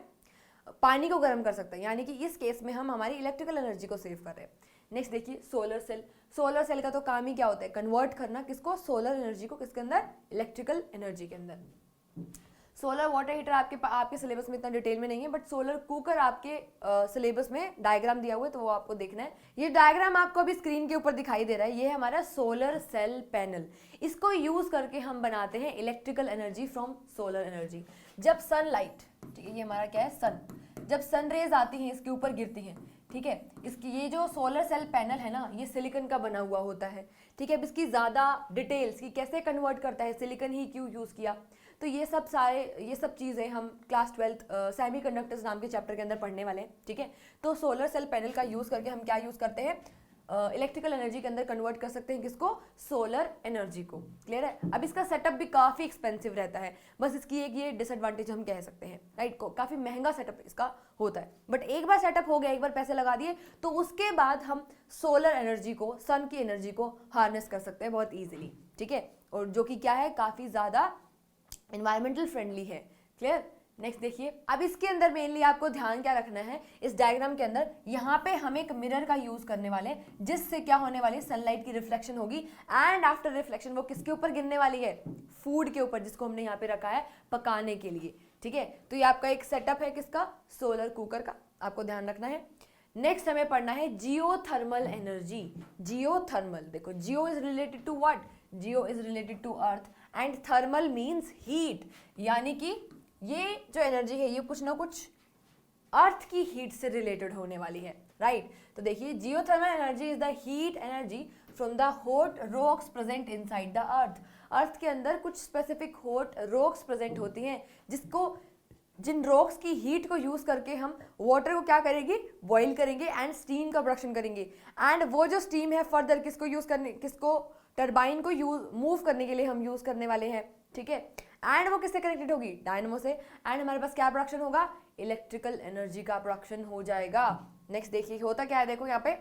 पानी को गर्म कर सकते हैं, यानी कि इस केस में हम हमारी इलेक्ट्रिकल एनर्जी को सेव कर रहे हैं। नेक्स्ट देखिए, सोलर सेल, सोलर सेल का तो काम ही क्या होता है, कन्वर्ट करना किसको, सोलर एनर्जी को, किसके अंदर, इलेक्ट्रिकल एनर्जी के अंदर। सोलर वाटर हीटर आपके सिलेबस में इतना डिटेल में नहीं है, बट सोलर कुकर आपके सिलेबस में डायग्राम दिया हुआ है, तो वो आपको देखना है। ये डायग्राम आपको अभी स्क्रीन के ऊपर दिखाई दे रहा है, ये है हमारा सोलर सेल पैनल। इसको यूज करके हम बनाते हैं electrical energy from solar energy. जब सनलाइट, ठीक है, ये हमारा क्या है, सन, जब सन रेज आती हैं इसके ऊपर गिरती हैं, ठीक है, इसकी ये जो सोलर सेल पैनल है ना, ये सिलिकॉन का बना हुआ होता है, ठीक है। अब इसकी ज़्यादा डिटेल्स की कैसे कन्वर्ट करता है, सिलिकॉन ही क्यों यूज़ किया, तो ये सब चीज़ें हम क्लास 12 सेमीकंडक्टर्स नाम के चैप्टर के अंदर पढ़ने वाले हैं, ठीक है। तो सोलर सेल पैनल का यूज़ करके हम क्या यूज़ करते हैं, इलेक्ट्रिकल एनर्जी के अंदर कन्वर्ट कर सकते हैं किसको, सोलर एनर्जी को। क्लियर है। अब इसका सेटअप भी काफ़ी एक्सपेंसिव रहता है, बस इसकी एक ये डिसएडवांटेज हम कह सकते हैं, राइट, काफ़ी महंगा सेटअप इसका होता है। बट एक बार सेटअप हो गया, एक बार पैसे लगा दिए, तो उसके बाद हम सोलर एनर्जी को, सन की एनर्जी को हार्नेस कर सकते हैं बहुत ईजिली, ठीक है, और जो कि क्या है, काफ़ी ज़्यादा एनवायरमेंटल फ्रेंडली है। क्लियर। नेक्स्ट देखिए, अब इसके अंदर मेनली आपको ध्यान क्या रखना है, इस डायग्राम के अंदर यहाँ पे हम एक मिरर का यूज करने वाले हैं, जिससे क्या होने वाली, सनलाइट की रिफ्लेक्शन होगी, एंड आफ्टर रिफ्लेक्शन वो किसके ऊपर गिरने वाली है, फूड के ऊपर, जिसको हमने यहाँ पे रखा है पकाने के लिए, ठीक है। तो ये आपका एक सेटअप है किसका, सोलर कुकर का, आपको ध्यान रखना है। नेक्स्ट हमें पढ़ना है जियोथर्मल एनर्जी। जियोथर्मल, देखो, geo is related to what, geo is related to earth and thermal means heat, यानी कि ये जो एनर्जी है ये कुछ ना कुछ अर्थ की हीट से रिलेटेड होने वाली है, राइट। तो देखिए, geothermal energy is the heat energy from the hot rocks present inside the earth. Earth के अंदर कुछ स्पेसिफिक हॉट रॉक्स प्रेजेंट होती हैं, जिन रॉक्स की हीट को यूज करके हम वाटर को क्या करेंगे, बॉईल करेंगे एंड स्टीम का प्रोडक्शन करेंगे। एंड वो जो स्टीम है फर्दर किसको टरबाइन को मूव करने के लिए हम यूज करने वाले हैं, ठीक है। एंड वो किससे कनेक्टेड होगी, डायनेमो से, एंड हमारे पास क्या प्रोडक्शन होगा, इलेक्ट्रिकल एनर्जी का प्रोडक्शन हो जाएगा। नेक्स्ट देखिए, होता क्या है, देखो यहाँ पे,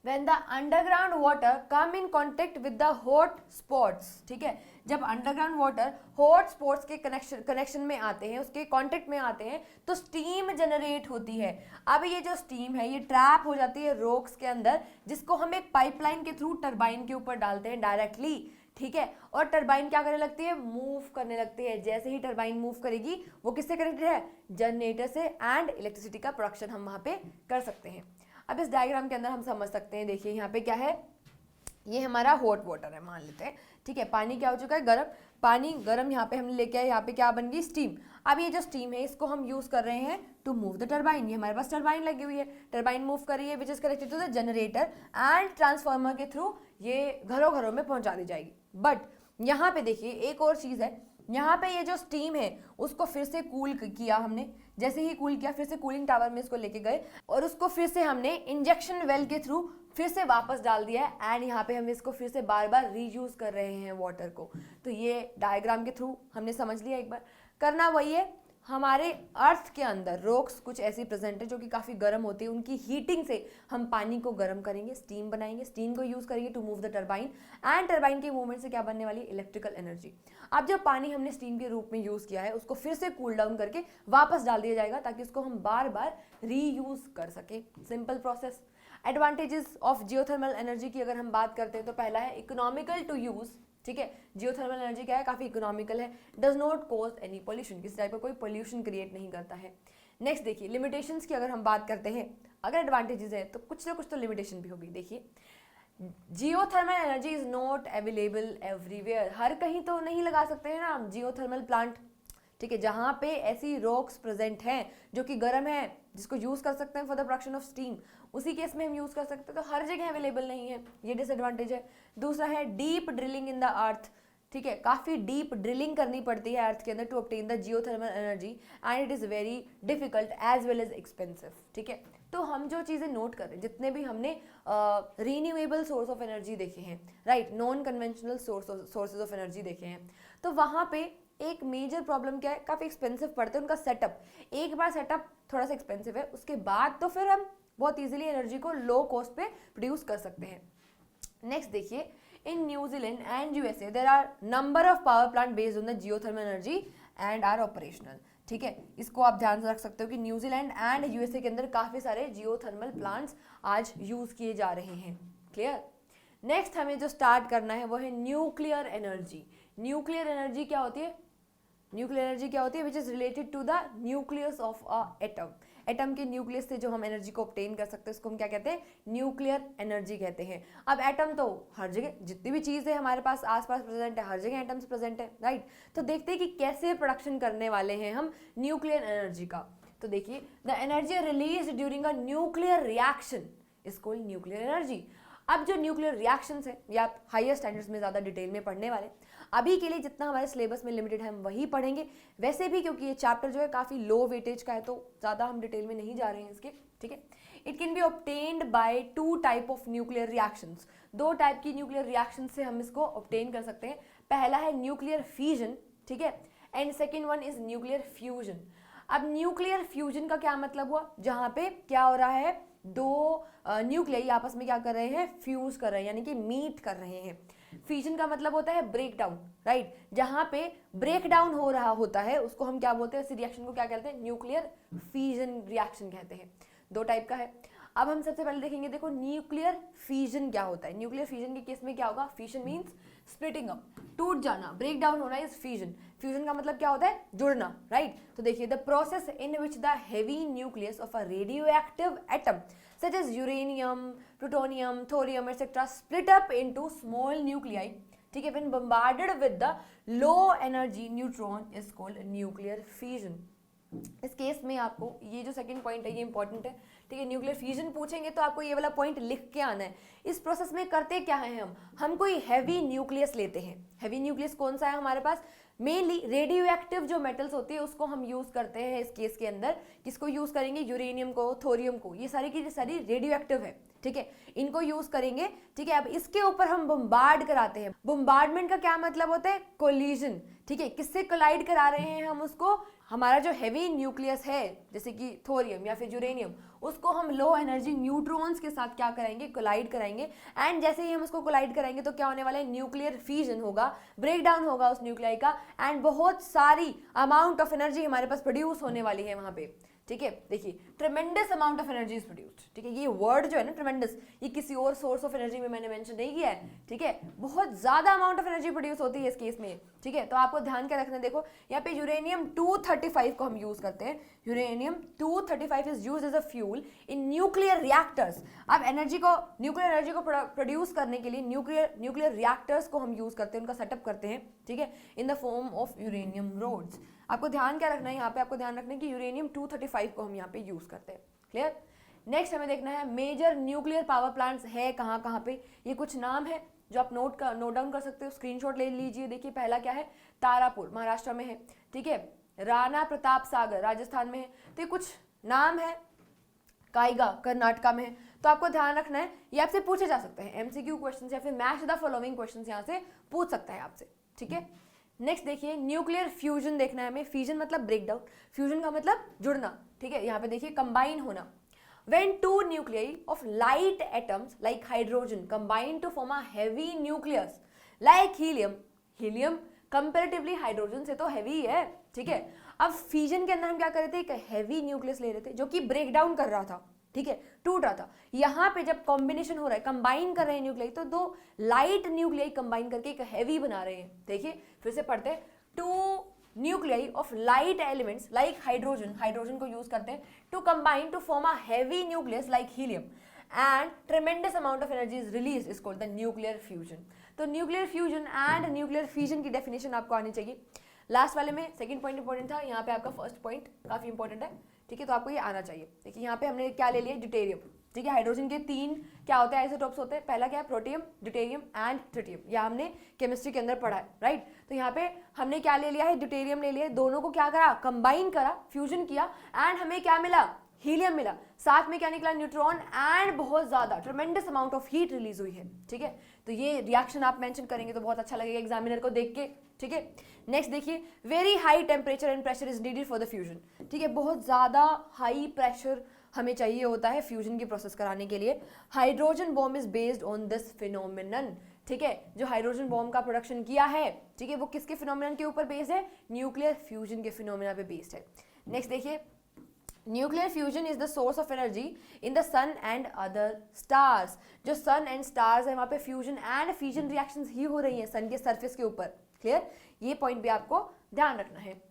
when the underground water come in contact with the hot spots, ठीक है, जब अंडरग्राउंड वाटर हॉट स्पॉट्स के कनेक्शन में आते हैं, उसके कांटेक्ट में आते हैं, तो स्टीम जनरेट होती है। अब ये जो स्टीम है ये ट्रैप हो जाती है रॉक्स के अंदर, जिसको हम एक पाइपलाइन के थ्रू टरबाइन के ऊपर डालते हैं डायरेक्टली, ठीक है। और टरबाइन क्या करने लगती है, मूव करने लगती है। जैसे ही टरबाइन मूव करेगी वो किससे कनेक्टेड है, जनरेटर से, एंड इलेक्ट्रिसिटी का प्रोडक्शन हम वहाँ पे कर सकते हैं। अब इस डायग्राम के अंदर हम समझ सकते हैं, देखिए यहाँ पे क्या है, ये हमारा हॉट वाटर है मान लेते हैं, ठीक है। पानी क्या हो चुका है, गर्म, पानी गर्म यहाँ पे हमने लेके आए, यहाँ पे क्या बन गई, स्टीम। अब ये जो स्टीम है इसको हम यूज कर रहे हैं टू मूव द टरबाइन। ये हमारे पास टरबाइन लगी हुई है, टरबाइन मूव कर रही है, which is connected to the generator and transformer के थ्रू ये घरों घरों में पहुंचा दी जाएगी। बट यहाँ पे देखिए एक और चीज है, यहाँ पे ये जो स्टीम है उसको फिर से कूल किया हमने। जैसे ही कूल किया, फिर से कूलिंग टावर में इसको लेके गए और उसको फिर से हमने इंजेक्शन वेल के थ्रू फिर से वापस डाल दिया है एंड यहाँ पे हम इसको फिर से बार बार रीयूज कर रहे हैं वाटर को। तो ये डायग्राम के थ्रू हमने समझ लिया। एक बार करना वही है, हमारे अर्थ के अंदर रॉक्स कुछ ऐसी प्रेजेंट है जो कि काफ़ी गर्म होती है, उनकी हीटिंग से हम पानी को गर्म करेंगे, स्टीम बनाएंगे, स्टीम को यूज़ करेंगे to move the turbine and turbine के मूवमेंट से क्या बनने वाली है, इलेक्ट्रिकल एनर्जी। अब जब पानी हमने स्टीम के रूप में यूज़ किया है उसको फिर से कूल डाउन करके वापस डाल दिया जाएगा ताकि उसको हम बार बार रीयूज़ कर सके। Simple process. Advantages of geothermal energy की अगर हम बात करते हैं तो पहला है इकोनॉमिकल टू यूज़। ठीक है, जियोथर्मल एनर्जी क्या है, काफ़ी इकोनॉमिकल है, does not cause any pollution, किसी टाइप का कोई पोल्यूशन क्रिएट नहीं करता है। नेक्स्ट देखिए लिमिटेशंस की अगर हम बात करते हैं, अगर एडवांटेजेस है तो कुछ ना कुछ तो लिमिटेशन भी होगी। देखिए geothermal energy is not available everywhere, हर कहीं तो नहीं लगा सकते हैं ना हम जियोथर्मल प्लांट। ठीक है, जहाँ पे ऐसी रॉक्स प्रेजेंट हैं जो कि गर्म है, जिसको यूज़ कर सकते हैं for the production of steam, उसी केस में हम यूज़ कर सकते हैं, तो हर जगह अवेलेबल नहीं है, ये डिसएडवांटेज है। दूसरा है deep drilling in the earth. ठीक है, काफ़ी डीप ड्रिलिंग करनी पड़ती है अर्थ के अंदर to obtain the geothermal energy and it is very difficult as well as expensive. ठीक है, तो हम जो चीज़ें नोट कर रहे हैं, जितने भी हमने रीन्यूएबल सोर्स ऑफ एनर्जी देखे हैं, right, non conventional sources of energy देखे हैं, तो वहाँ पे एक मेजर प्रॉब्लम क्या है, काफ़ी एक्सपेंसिव पड़ते हैं उनका सेटअप। एक बार सेटअप थोड़ा सा एक्सपेंसिव है, उसके बाद तो फिर हम बहुत इजीली एनर्जी को लो कॉस्ट पे प्रोड्यूस कर सकते हैं। नेक्स्ट देखिए, in New Zealand and USA there are number of power plant based on the geothermal energy and are operational. ठीक है, इसको आप ध्यान से रख सकते हो कि न्यूजीलैंड एंड यूएसए के अंदर काफ़ी सारे जियोथर्मल प्लांट्स आज यूज़ किए जा रहे हैं। क्लियर। नेक्स्ट हमें जो स्टार्ट करना है वो है न्यूक्लियर एनर्जी। न्यूक्लियर एनर्जी क्या होती है, न्यूक्लियर एनर्जी क्या होती है, which is related to the nucleus of a atom. Atom के न्यूक्लियस से जो हम एनर्जी को ऑब्टेन कर सकते हैं उसको हम क्या कहते हैं, न्यूक्लियर एनर्जी कहते हैं। अब एटम तो हर जगह, जितनी भी चीज़ है हमारे पास आसपास प्रेजेंट है, हर जगह एटम्स प्रेजेंट है, राइट। तो देखते हैं कि कैसे प्रोडक्शन करने वाले हैं हम न्यूक्लियर एनर्जी का। तो देखिए, the energy release during a nuclear reaction is called nuclear energy. अब जो न्यूक्लियर रिएक्शंस है ये आप हायर स्टैंडर्ड्स में ज़्यादा डिटेल में पढ़ने वाले, अभी के लिए जितना हमारे सिलेबस में लिमिटेड है हम वही पढ़ेंगे। वैसे भी क्योंकि ये चैप्टर जो है काफ़ी लो वेटेज का है तो ज़्यादा हम डिटेल में नहीं जा रहे हैं इसके। ठीक है, it can be obtained by two type of nuclear reactions. दो टाइप की न्यूक्लियर रिएक्शन से हम इसको ऑब्टेन कर सकते हैं। पहला है न्यूक्लियर फ्यूजन, ठीक है, and second one is nuclear fusion. अब न्यूक्लियर फ्यूजन का क्या मतलब हुआ, जहाँ पे क्या हो रहा है, दो न्यूक्लियाई आपस में क्या कर रहे हैं, फ्यूज कर रहे हैं, यानी कि मीट कर रहे हैं। फ्यूजन का मतलब होता है ब्रेक डाउन, राइट, जहां पे ब्रेक डाउन हो रहा होता है उसको हम क्या बोलते हैं, इस रिएक्शन को क्या कहते हैं, न्यूक्लियर फ्यूजन रिएक्शन कहते हैं। दो टाइप का है। अब हम सबसे पहले देखेंगे, देखो न्यूक्लियर फ्यूजन क्या होता है। न्यूक्लियर फ्यूजन के केस में क्या होगा, फ्यूजन मींस स्प्लिटिंग अप, टूट जाना, ब्रेक डाउन होना इज फ्यूजन। फ्यूजन का मतलब क्या होता है, जुड़ना, राइट। तो देखिए, the process in which the heavy nucleus of a radioactive atom such as uranium, plutonium, thorium, etc. split up into small nuclei, ठीक है, when bombarded with the low energy neutron is called nuclear fission। इस case में आपको ये जो second point है ये important है, ठीक है। न्यूक्लियर फ्यूजन पूछेंगे तो आपको ये वाला पॉइंट लिख के आना है। इस प्रोसेस में करते क्या है, हम कोई हैवी न्यूक्लियस लेते हैं। हैवी न्यूक्लियस कौन सा है हमारे पास, मेनली रेडियो एक्टिव जो मेटल्स होती है उसको हम यूज करते हैं इस केस के अंदर। किसको यूज करेंगे, यूरेनियम को, थोरियम को, ये सारी की सारी रेडियो एक्टिव है, ठीक है, इनको यूज करेंगे, ठीक है। अब इसके ऊपर हम बम्बार्ड कराते हैं। बम्बार्डमेंट का क्या मतलब होता है, कोलिजन, ठीक है, किससे कोलाइड करा रहे हैं हम उसको, हमारा जो हैवी न्यूक्लियस है जैसे कि थोरियम या फिर यूरेनियम, उसको हम लो एनर्जी न्यूट्रॉन्स के साथ क्या कराएंगे, कोलाइड कराएंगे। एंड जैसे ही हम उसको कोलाइड कराएंगे तो क्या होने वाला है, न्यूक्लियर फ्यूजन होगा, ब्रेक डाउन होगा उस न्यूक्लियाई का, एंड बहुत सारी अमाउंट ऑफ एनर्जी हमारे पास प्रोड्यूस होने वाली है वहां पे, ठीक है। देखिए, ट्रेमेंडस amount of energy is produced, ठीक है। ये वर्ड जो है ना ट्रेमेंडस, ये किसी और सोर्स ऑफ एनर्जी में मैंने मेंशन नहीं किया है, ठीक है। बहुत ज्यादा अमाउंट ऑफ एनर्जी प्रोड्यूस होती है इस केस में, ठीक है। तो आपको ध्यान क्या रखना है, देखो यहाँ पे यूरेनियम 235 को हम यूज करते हैं। Uranium 235 is used as a fuel in nuclear reactors. अब एनर्जी को, न्यूक्लियर एनर्जी को प्रोड्यूस करने के लिए न्यूक्लियर रिएक्टर्स को हम यूज करते हैं, उनका सेटअप करते हैं, ठीक है, in the form of uranium rods. आपको ध्यान क्या रखना है यहाँ पे, आपको ध्यान रखना है कि यूरेनियम 235 को हम यहाँ पे यूज करते हैं। क्लियर। नेक्स्ट हमें देखना है मेजर न्यूक्लियर पावर प्लांट्स है कहाँ कहाँ पे। ये कुछ नाम है जो आप नोट डाउन कर सकते हो, स्क्रीनशॉट ले लीजिए। देखिए, पहला क्या है, तारापुर महाराष्ट्र में है, ठीक है। राणा प्रताप सागर राजस्थान में है। तो ये कुछ नाम है, काइगा कर्नाटका में है। तो आपको ध्यान रखना है, ये आपसे पूछे जा सकते हैं एमसीक्यू क्वेश्चन या फिर मैच द फॉलोइंग क्वेश्चन यहाँ से पूछ सकता है आपसे, ठीक है। नेक्स्ट देखिए न्यूक्लियर फ्यूजन देखना है हमें। फ्यूजन मतलब ब्रेकडाउन, फ्यूजन का मतलब जुड़ना, ठीक है। यहाँ पे देखिए कंबाइन होना। When two nuclei of light atoms like hydrogen combine to form a heavy nucleus like helium, helium comparatively hydrogen से तो heavy है, ठीक है। अब fission के अंदर हम क्या कर रहे थे, एक heavy nucleus ले रहे थे जो कि break down कर रहा था, ठीक है, टूट रहा था। यहाँ पे जब कॉम्बिनेशन हो रहा है, कंबाइन कर रहे हैं न्यूक्लियाई, तो दो लाइट न्यूक्लियाई कंबाइन करके एक हैवी बना रहे हैं। देखिए फिर से पढ़ते हैं, two nuclei of light elements like hydrogen, hydrogen को यूज करते हैं to combine to form a heavy nucleus like helium and tremendous amount of energy is release, is called the nuclear fusion. तो nuclear fusion and nuclear fission की definition आपको आनी चाहिए। Last वाले में सेकंड पॉइंट इंपॉर्टेंट था, यहाँ पे आपका फर्स्ट पॉइंट काफी इंपॉर्टेंट है, ठीक है। तो आपको ये आना चाहिए। देखिए यहाँ पे हमने क्या ले लिया, ड्यूटेरियम, ठीक है। हाइड्रोजन के तीन क्या होते हैं, आइसोटोप्स होते हैं। पहला क्या है, प्रोटियम, ड्यूटेरियम एंड ट्रिटियम। यह हमने केमिस्ट्री के अंदर पढ़ा है, राइट। तो यहाँ पे हमने क्या ले लिया है, ड्यूटेरियम ले लिया, दोनों को क्या करा, कंबाइन करा, फ्यूजन किया एंड हमें क्या मिला, हीलियम मिला। साथ में क्या निकला, न्यूट्रॉन एंड बहुत ज्यादा ट्रेमेंडस अमाउंट ऑफ हीट रिलीज हुई है, ठीक है। तो ये रिएक्शन आप मेंशन करेंगे तो बहुत अच्छा लगेगा एग्जामिनर को देख के, ठीक है। नेक्स्ट देखिए, very high temperature and pressure is needed for the fusion, ठीक है। बहुत ज्यादा हाई प्रेशर हमें चाहिए होता है फ्यूजन की प्रोसेस कराने के लिए। Hydrogen bomb is based on this phenomenon, ठीक है। जो हाइड्रोजन बॉम्ब का प्रोडक्शन किया है, ठीक है, वो किसके फिनोमिनन के ऊपर बेस्ड है, न्यूक्लियर फ्यूजन के फिनोमिना पे बेस्ड है। नेक्स्ट देखिए, nuclear fusion is the source of energy in the sun and other stars. जो सन एंड स्टार्स है वहां पे फ्यूजन एंड फ्यूजन रिएक्शंस ही हो रही हैं सन के सरफेस के ऊपर, क्लियर। ये पॉइंट भी आपको ध्यान रखना है।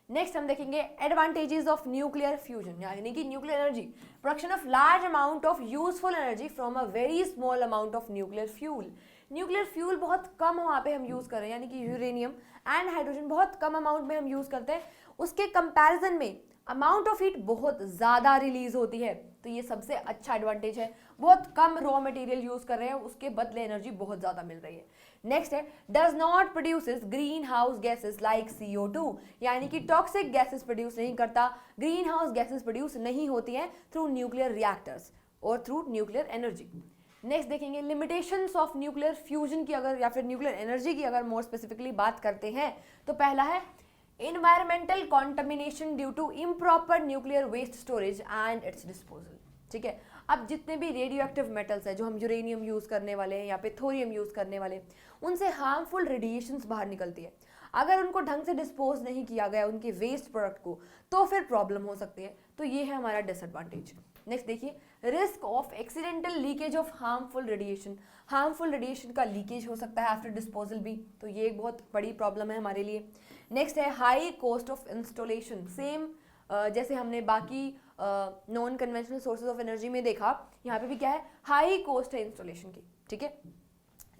नेक्स्ट हम देखेंगे एडवांटेजेस ऑफ न्यूक्लियर फ्यूजन, यानी कि nuclear energy, production of large amount of useful energy from a very small amount of nuclear fuel. Nuclear fuel बहुत कम वहाँ पे हम यूज कर रहे हैं, यानी कि यूरेनियम एंड हाइड्रोजन बहुत कम अमाउंट में हम यूज करते हैं, उसके कंपैरिजन में अमाउंट ऑफ हीट बहुत ज्यादा रिलीज होती है। तो ये सबसे अच्छा एडवांटेज है, बहुत कम रॉ मटेरियल यूज कर रहे हैं, उसके बदले एनर्जी बहुत ज्यादा मिल रही है। नेक्स्ट है, does not produces green house gases like CO2, यानी कि टॉक्सिक गैसेस प्रोड्यूस नहीं करता, ग्रीन हाउस गैसेस प्रोड्यूस नहीं होती हैं थ्रू न्यूक्लियर रिएक्टर्स और थ्रू न्यूक्लियर एनर्जी। नेक्स्ट देखेंगे लिमिटेशंस ऑफ न्यूक्लियर फ्यूजन की, अगर या फिर न्यूक्लियर एनर्जी की अगर मोर स्पेसिफिकली बात करते हैं तो पहला है environmental contamination due to improper nuclear waste storage and its disposal, ठीक है। अब जितने भी रेडियो एक्टिव मेटल्स है जो हम यूरेनियम यूज करने वाले हैं या पे थोरियम यूज करने वाले, उनसे हार्मफुल रेडिएशंस बाहर निकलती है। अगर उनको ढंग से डिस्पोज नहीं किया गया उनके वेस्ट प्रोडक्ट को, तो फिर प्रॉब्लम हो सकती है। तो ये है हमारा डिसएडवांटेज। नेक्स्ट देखिए, risk of accidental leakage of harmful radiation, harmful radiation का लीकेज हो सकता है आफ्टर डिस्पोजल भी, तो ये एक बहुत बड़ी प्रॉब्लम है हमारे लिए। नेक्स्ट है high cost of installation, same जैसे हमने बाकी non conventional sources of energy में देखा, यहाँ पे भी क्या है, हाई कॉस्ट है इंस्टॉलेशन की, ठीक है।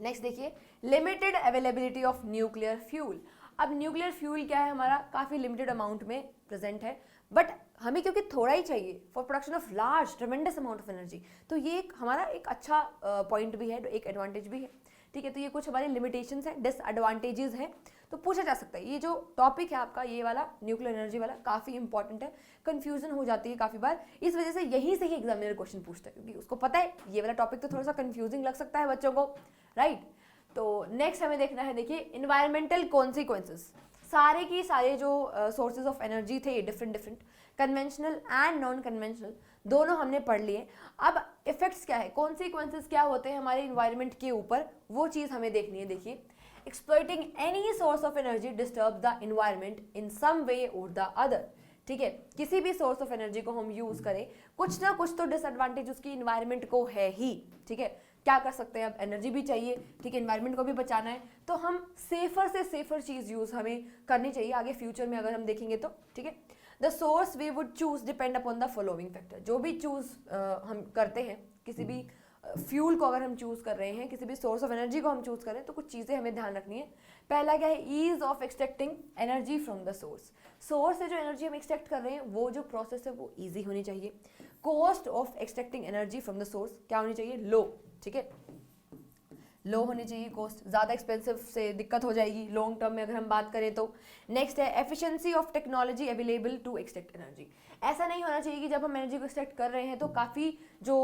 नेक्स्ट देखिए, limited availability of nuclear fuel. अब न्यूक्लियर फ्यूल क्या है, हमारा काफ़ी लिमिटेड अमाउंट में प्रेजेंट है, बट हमें क्योंकि थोड़ा ही चाहिए for production of large ट्रेमेंडस amount of energy, तो ये एक हमारा एक अच्छा पॉइंट भी है, एक एडवांटेज भी है, ठीक है। तो ये कुछ हमारी लिमिटेशंस हैं, डिसएडवांटेजेस हैं, तो पूछा जा सकता है। ये जो टॉपिक है आपका ये वाला न्यूक्लियर एनर्जी वाला काफ़ी इंपॉर्टेंट है, कंफ्यूजन हो जाती है काफ़ी बार, इस वजह से यहीं से ही एग्जामिनर क्वेश्चन पूछता है, क्योंकि उसको पता है ये वाला टॉपिक तो थोड़ा सा कंफ्यूजिंग लग सकता है बच्चों को, राइट। तो नेक्स्ट हमें देखना है, देखिए इन्वायरमेंटल कॉन्सिक्वेंसेस। सारे की सारे जो सोर्सेज ऑफ एनर्जी थे different conventional and non conventional दोनों हमने पढ़ लिए। अब इफेक्ट्स क्या है, कॉन्सिक्वेंसेस क्या होते हैं हमारे इन्वायरमेंट के ऊपर, वो चीज़ हमें देखनी है। देखिए, exploiting any source of energy disturb the environment in some way or the other, ठीक है। किसी भी सोर्स ऑफ एनर्जी को हम यूज करें, कुछ ना कुछ तो डिसएडवांटेज उसकी इन्वायरमेंट को है ही, ठीक है। क्या कर सकते हैं, अब एनर्जी भी चाहिए, ठीक है, एनवायरमेंट को भी बचाना है, तो हम सेफर से सेफर चीज़ यूज़ हमें करनी चाहिए आगे फ्यूचर में अगर हम देखेंगे तो, ठीक है। The source we would choose depend upon the following factor. जो भी चूज हम करते हैं, किसी भी फ्यूल को अगर हम चूज कर रहे हैं, किसी भी सोर्स ऑफ एनर्जी को हम चूज करें, तो कुछ चीज़ें हमें ध्यान रखनी है। पहला क्या है, ease of extracting energy from the source. Source से जो एनर्जी हम एक्सट्रैक्ट कर रहे हैं वो जो प्रोसेस है वो ईजी होनी चाहिए। Cost of extracting energy from the source क्या होनी चाहिए, लो, ठीक है। लो होनी चाहिए कॉस्ट, ज़्यादा एक्सपेंसिव से दिक्कत हो जाएगी लॉन्ग टर्म में अगर हम बात करें तो। नेक्स्ट है efficiency of technology available to extract energy. ऐसा नहीं होना चाहिए कि जब हम एनर्जी को एक्सट्रैक्ट कर रहे हैं तो काफ़ी जो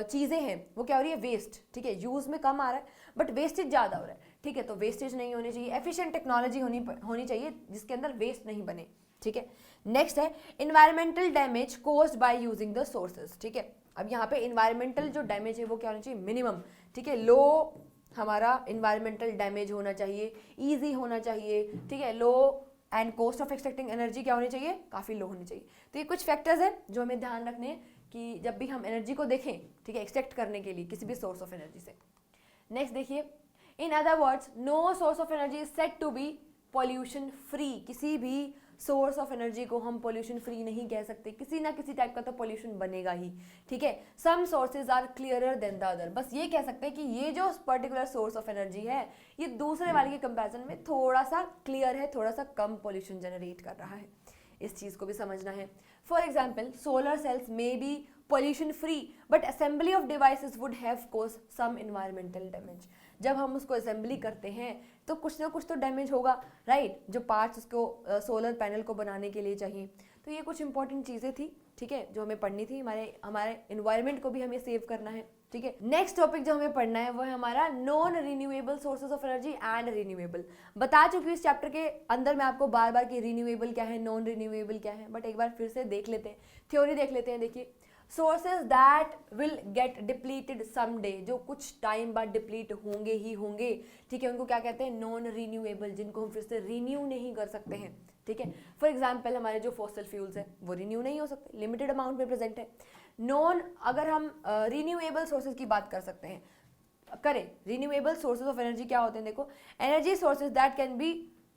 चीज़ें हैं वो क्या हो रही है, वेस्ट, ठीक है, यूज़ में कम आ रहा है बट वेस्टेज ज़्यादा हो रहा है, ठीक है, तो वेस्टेज नहीं होनी चाहिए, एफिशिएंट टेक्नोलॉजी होनी चाहिए जिसके अंदर वेस्ट नहीं बने, ठीक है। नेक्स्ट है environmental damage caused by using the sources, ठीक है। अब यहाँ पे इन्वायरमेंटल जो डैमेज है वो क्या होना चाहिए, मिनिमम, ठीक है, लो हमारा इन्वायरमेंटल डैमेज होना चाहिए, ईजी होना चाहिए, ठीक है, low and cost of extracting energy क्या होनी चाहिए, काफ़ी लो होनी चाहिए। तो ये कुछ फैक्टर्स हैं जो हमें ध्यान रखने हैं कि जब भी हम एनर्जी को देखें, ठीक है, एक्सट्रैक्ट करने के लिए किसी भी सोर्स ऑफ एनर्जी से। नेक्स्ट देखिए, in other words no source of energy is said to be pollution free. किसी भी सोर्स ऑफ एनर्जी को हम पॉल्यूशन फ्री नहीं कह सकते, किसी ना किसी टाइप का तो पॉल्यूशन बनेगा ही, ठीक है। Some sources are cleaner than the other, बस ये कह सकते हैं कि ये जो पर्टिकुलर सोर्स ऑफ एनर्जी है ये दूसरे वाले के कंपैरिजन में थोड़ा सा क्लियर है, थोड़ा सा कम पॉल्यूशन जनरेट कर रहा है, इस चीज़ को भी समझना है। For example solar cells may be pollution free but assembly of devices would have caused some environmental damage। जब हम उसको असेंबली करते हैं तो कुछ ना कुछ तो डैमेज होगा, राइट, जो पार्ट्स उसको सोलर पैनल को बनाने के लिए चाहिए। तो ये कुछ इंपॉर्टेंट चीज़ें थी, ठीक है, जो हमें पढ़नी थी, हमारे इन्वायरमेंट को भी हमें सेव करना है, ठीक है। नेक्स्ट टॉपिक जो हमें पढ़ना है वो है हमारा non renewable sources of energy and renewable. बता चुकी हूँ इस चैप्टर के अंदर मैं आपको बार बार कि रिन्यूएबल क्या है, नॉन रिन्यूएबल क्या है, बट एक बार फिर से देख लेते हैं, थ्योरी देख लेते हैं। देखिए, sources that will get depleted someday, जो कुछ टाइम बाद डिप्लीट होंगे ही होंगे, ठीक है, उनको क्या कहते हैं, नॉन रिन्यूएबल, जिनको हम फिर से रिन्यू नहीं कर सकते हैं, ठीक है। फॉर एग्जाम्पल हमारे जो फॉसिल फ्यूल्स है वो रिन्यू नहीं हो सकते, लिमिटेड अमाउंट में प्रेजेंट है। नॉन, अगर हम रिन्यूएबल सोर्सेज की बात कर सकते हैं, करें रिन्यूएबल सोर्सेज ऑफ एनर्जी क्या होते हैं, देखो, energy sources that can be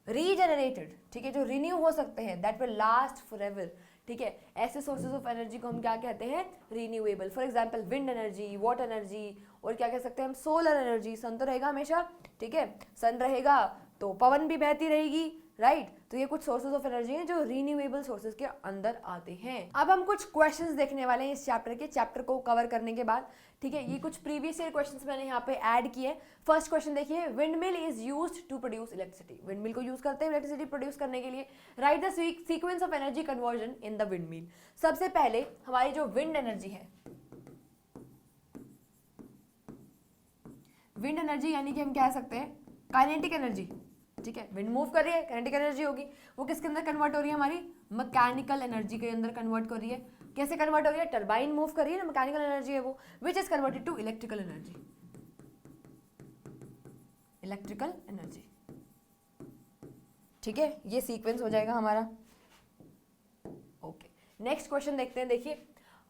regenerated, ठीक है, जो रिन्यू हो सकते हैं, that will last for ever, ठीक है, ऐसे सोर्सेज ऑफ एनर्जी को हम क्या कहते हैं, renewable. For example wind energy, water energy, और क्या कह सकते हैं हम, सोलर एनर्जी। सन तो रहेगा हमेशा, ठीक है, सन रहेगा तो पवन भी बहती रहेगी, राइट। तो ये कुछ सोर्सेज ऑफ एनर्जी हैं जो रिन्यूएबल सोर्सेज के अंदर आते हैं। अब हम कुछ क्वेश्चंस देखने वाले हैं इस चैप्टर को कवर करने के बाद, ठीक है। ये कुछ प्रीवियस ईयर क्वेश्चंस मैंने यहाँ पे ऐड किए। फर्स्ट क्वेश्चन देखिए, wind mill is used to produce electricity. Wind mill को यूज करते हैं इलेक्ट्रिसिटी प्रोड्यूस करने के लिए। Write the sequence of energy conversion in the wind mill. सबसे पहले हमारी जो विंड एनर्जी है, विंड एनर्जी यानी कि हम कह सकते हैं काइनेटिक एनर्जी, ठीक है, विंड मूव कर रही है, काइनेटिक एनर्जी होगी, वो किसके अंदर कन्वर्ट हो रही है, हमारी मैकेनिकल एनर्जी के अंदर कन्वर्ट कर रही है। कैसे कन्वर्ट हो रही है, टरबाइन मूव कर रही है ना, मैकेनिकल एनर्जी है वो, which is converted to electrical energy, electrical energy, ठीक है, ये सीक्वेंस हो जाएगा हमारा। ओके, नेक्स्ट क्वेश्चन देखते हैं। देखिए,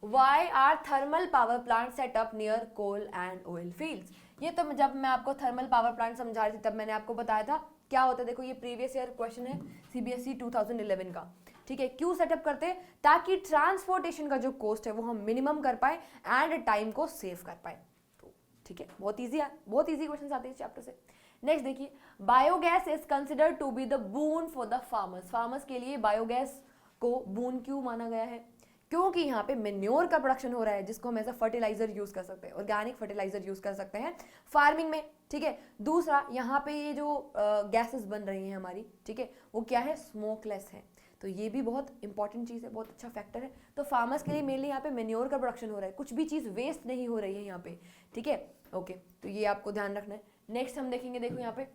why are thermal power plant set up near coal and oil fields. ये तो जब मैं आपको थर्मल पावर प्लांट समझा रही थी तब मैंने आपको बताया था क्या होता है। देखो, ये प्रीवियस ईयर क्वेश्चन है सीबीएसई 2011 का, ठीक है। क्यों सेटअप करते हैं, ताकि ट्रांसपोर्टेशन का जो कॉस्ट है वो हम मिनिमम कर पाए एंड टाइम को सेव कर पाए। तो ठीक है, बहुत ईजी क्वेश्चन आते हैं इस चैप्टर से। नेक्स्ट देखिए, biogas is considered to be the boon for the farmers. Farmers के लिए बायोगैस को बून क्यों माना गया है, क्योंकि यहाँ पे मेन्योर का प्रोडक्शन हो रहा है जिसको हम एज अ फर्टिलाइजर यूज कर सकते हैं, ऑर्गेनिक फर्टिलाइजर यूज कर सकते हैं फार्मिंग में, ठीक है। दूसरा, यहाँ पे ये जो गैसेस बन रही हैं हमारी, ठीक है, वो क्या है, स्मोकलेस है। तो ये भी बहुत इंपॉर्टेंट चीज़ है, बहुत अच्छा फैक्टर है। तो फार्मर्स के लिए मेनली यहाँ पे मेन्योर का प्रोडक्शन हो रहा है, कुछ भी चीज़ वेस्ट नहीं हो रही है यहाँ पे, ठीक है। ओके, तो ये आपको ध्यान रखना है। नेक्स्ट हम देखेंगे, देखो यहाँ पे,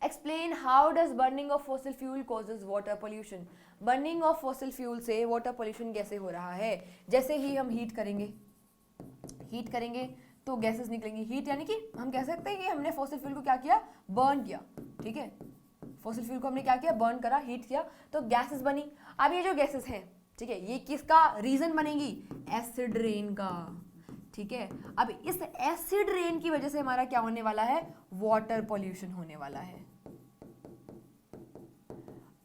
explain how does burning of fossil fuel causes water pollution. Burning of fossil fuel से वाटर पोल्यूशन कैसे हो रहा है। जैसे ही हम हीट करेंगे तो गैसेस निकलेंगी। हीट यानी कि हम कह सकते हैं कि हमने फॉसिल फ्यूल को क्या किया, बर्न किया, ठीक है। फॉसिल फ्यूल को हमने क्या किया, बर्न करा, हीट किया, तो गैसेस बनी। अब ये जो गैसेस हैं, ठीक है, ये किसका रीजन बनेगी, एसिड रेन का, ठीक है। अब इस एसिड रेन की वजह से हमारा क्या होने वाला है, वाटर पॉल्यूशन होने वाला है।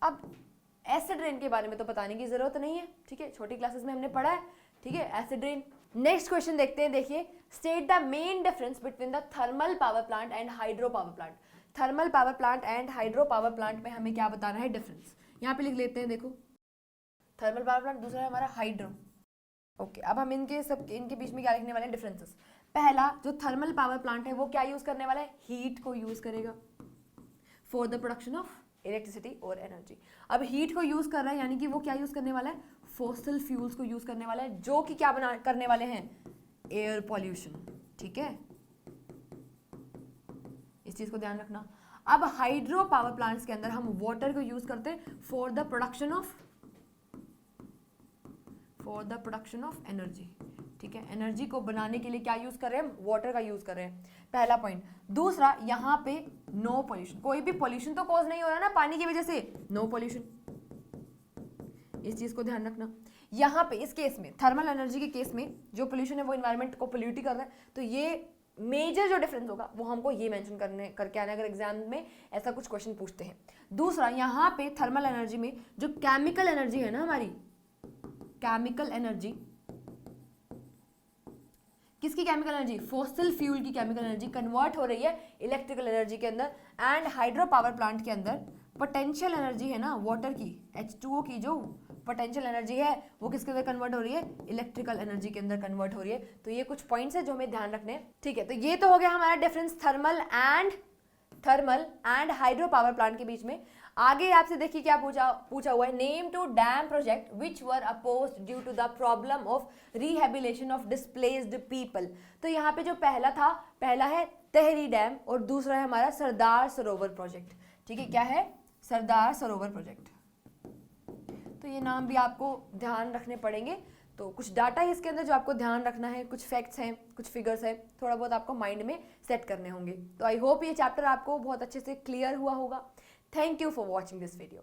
अब एसिड रेन के बारे में तो बताने की जरूरत नहीं है, ठीक है, छोटी क्लासेस में हमने पढ़ा है, ठीक है, एसिड रेन। नेक्स्ट क्वेश्चन देखते हैं। देखिए, state the main difference between the thermal power plant and hydro power plant. Thermal power plant and hydro power plant में हमें क्या बताना है, डिफरेंस। यहाँ पे लिख लेते हैं, देखो, थर्मल पावर प्लांट, दूसरा है हमारा हाइड्रो। ओके, अब हम इनके बीच में क्या लिखने वाले हैं, डिफरेंसेस। पहला जो थर्मल पावर प्लांट है वो क्या यूज करने वाला है, हीट को यूज करेगा for the production of electricity और एनर्जी। अब हीट को यूज कर रहा है यानी कि वो क्या यूज करने वाला है, फॉसिल फ्यूल्स को यूज करने वाला है, जो कि क्या करने वाले हैं, एयर पॉल्यूशन। ठीक है, इस चीज को ध्यान रखना। अब हाइड्रो पावर प्लांट्स के अंदर हम वाटर को यूज करते हैं for the production of energy. ठीक है, एनर्जी को बनाने के लिए क्या यूज कर रहे हैं, वाटर का यूज कर रहे हैं, पहला पॉइंट। दूसरा, यहाँ पे नो पॉल्यूशन, कोई भी पॉल्यूशन तो कॉज नहीं हो रहा ना पानी की वजह से, नो पॉल्यूशन, इस चीज को ध्यान रखना। यहाँ पे इस केस में थर्मल एनर्जी के केस में जो पोल्यूशन है वो इन्वायरमेंट को पोल्यूट कर रहा है, तो ये मेजर जो डिफरेंस होगा वो हमको ये मेंशन करके आना अगर एग्जाम में ऐसा कुछ क्वेश्चन पूछते हैं। दूसरा, यहाँ पे थर्मल एनर्जी में जो केमिकल एनर्जी है ना हमारी, केमिकल एनर्जी, किसकी केमिकल एनर्जी, फॉसिल फ्यूल की केमिकल एनर्जी कन्वर्ट हो रही है इलेक्ट्रिकल एनर्जी के अंदर। एंड हाइड्रो पावर प्लांट के अंदर पोटेंशियल एनर्जी है ना वाटर की, H2O की जो पोटेंशियल एनर्जी है वो किसके अंदर कन्वर्ट हो रही है, इलेक्ट्रिकल एनर्जी के अंदर कन्वर्ट हो रही है। तो ये कुछ पॉइंट्स है जो हमें ध्यान रखने हैं। ठीक है, तो ये तो हो गया हमारा difference thermal and hydro power plant के बीच में। आगे आपसे देखिए क्या पूछा हुआ है, name two dam project which were opposed due to the problem of rehabilitation of displaced people. तो यहाँ पे जो पहला है तेहरी डैम और दूसरा है हमारा सरदार सरोवर प्रोजेक्ट। ठीक है, क्या है, सरदार सरोवर प्रोजेक्ट। तो ये नाम भी आपको ध्यान रखने पड़ेंगे। तो कुछ डाटा है इसके अंदर जो आपको ध्यान रखना है, कुछ फैक्ट्स हैं, कुछ फिगर्स हैं, थोड़ा बहुत आपको माइंड में सेट करने होंगे। तो आई होप ये चैप्टर आपको बहुत अच्छे से क्लियर हुआ होगा। Thank you for watching this video.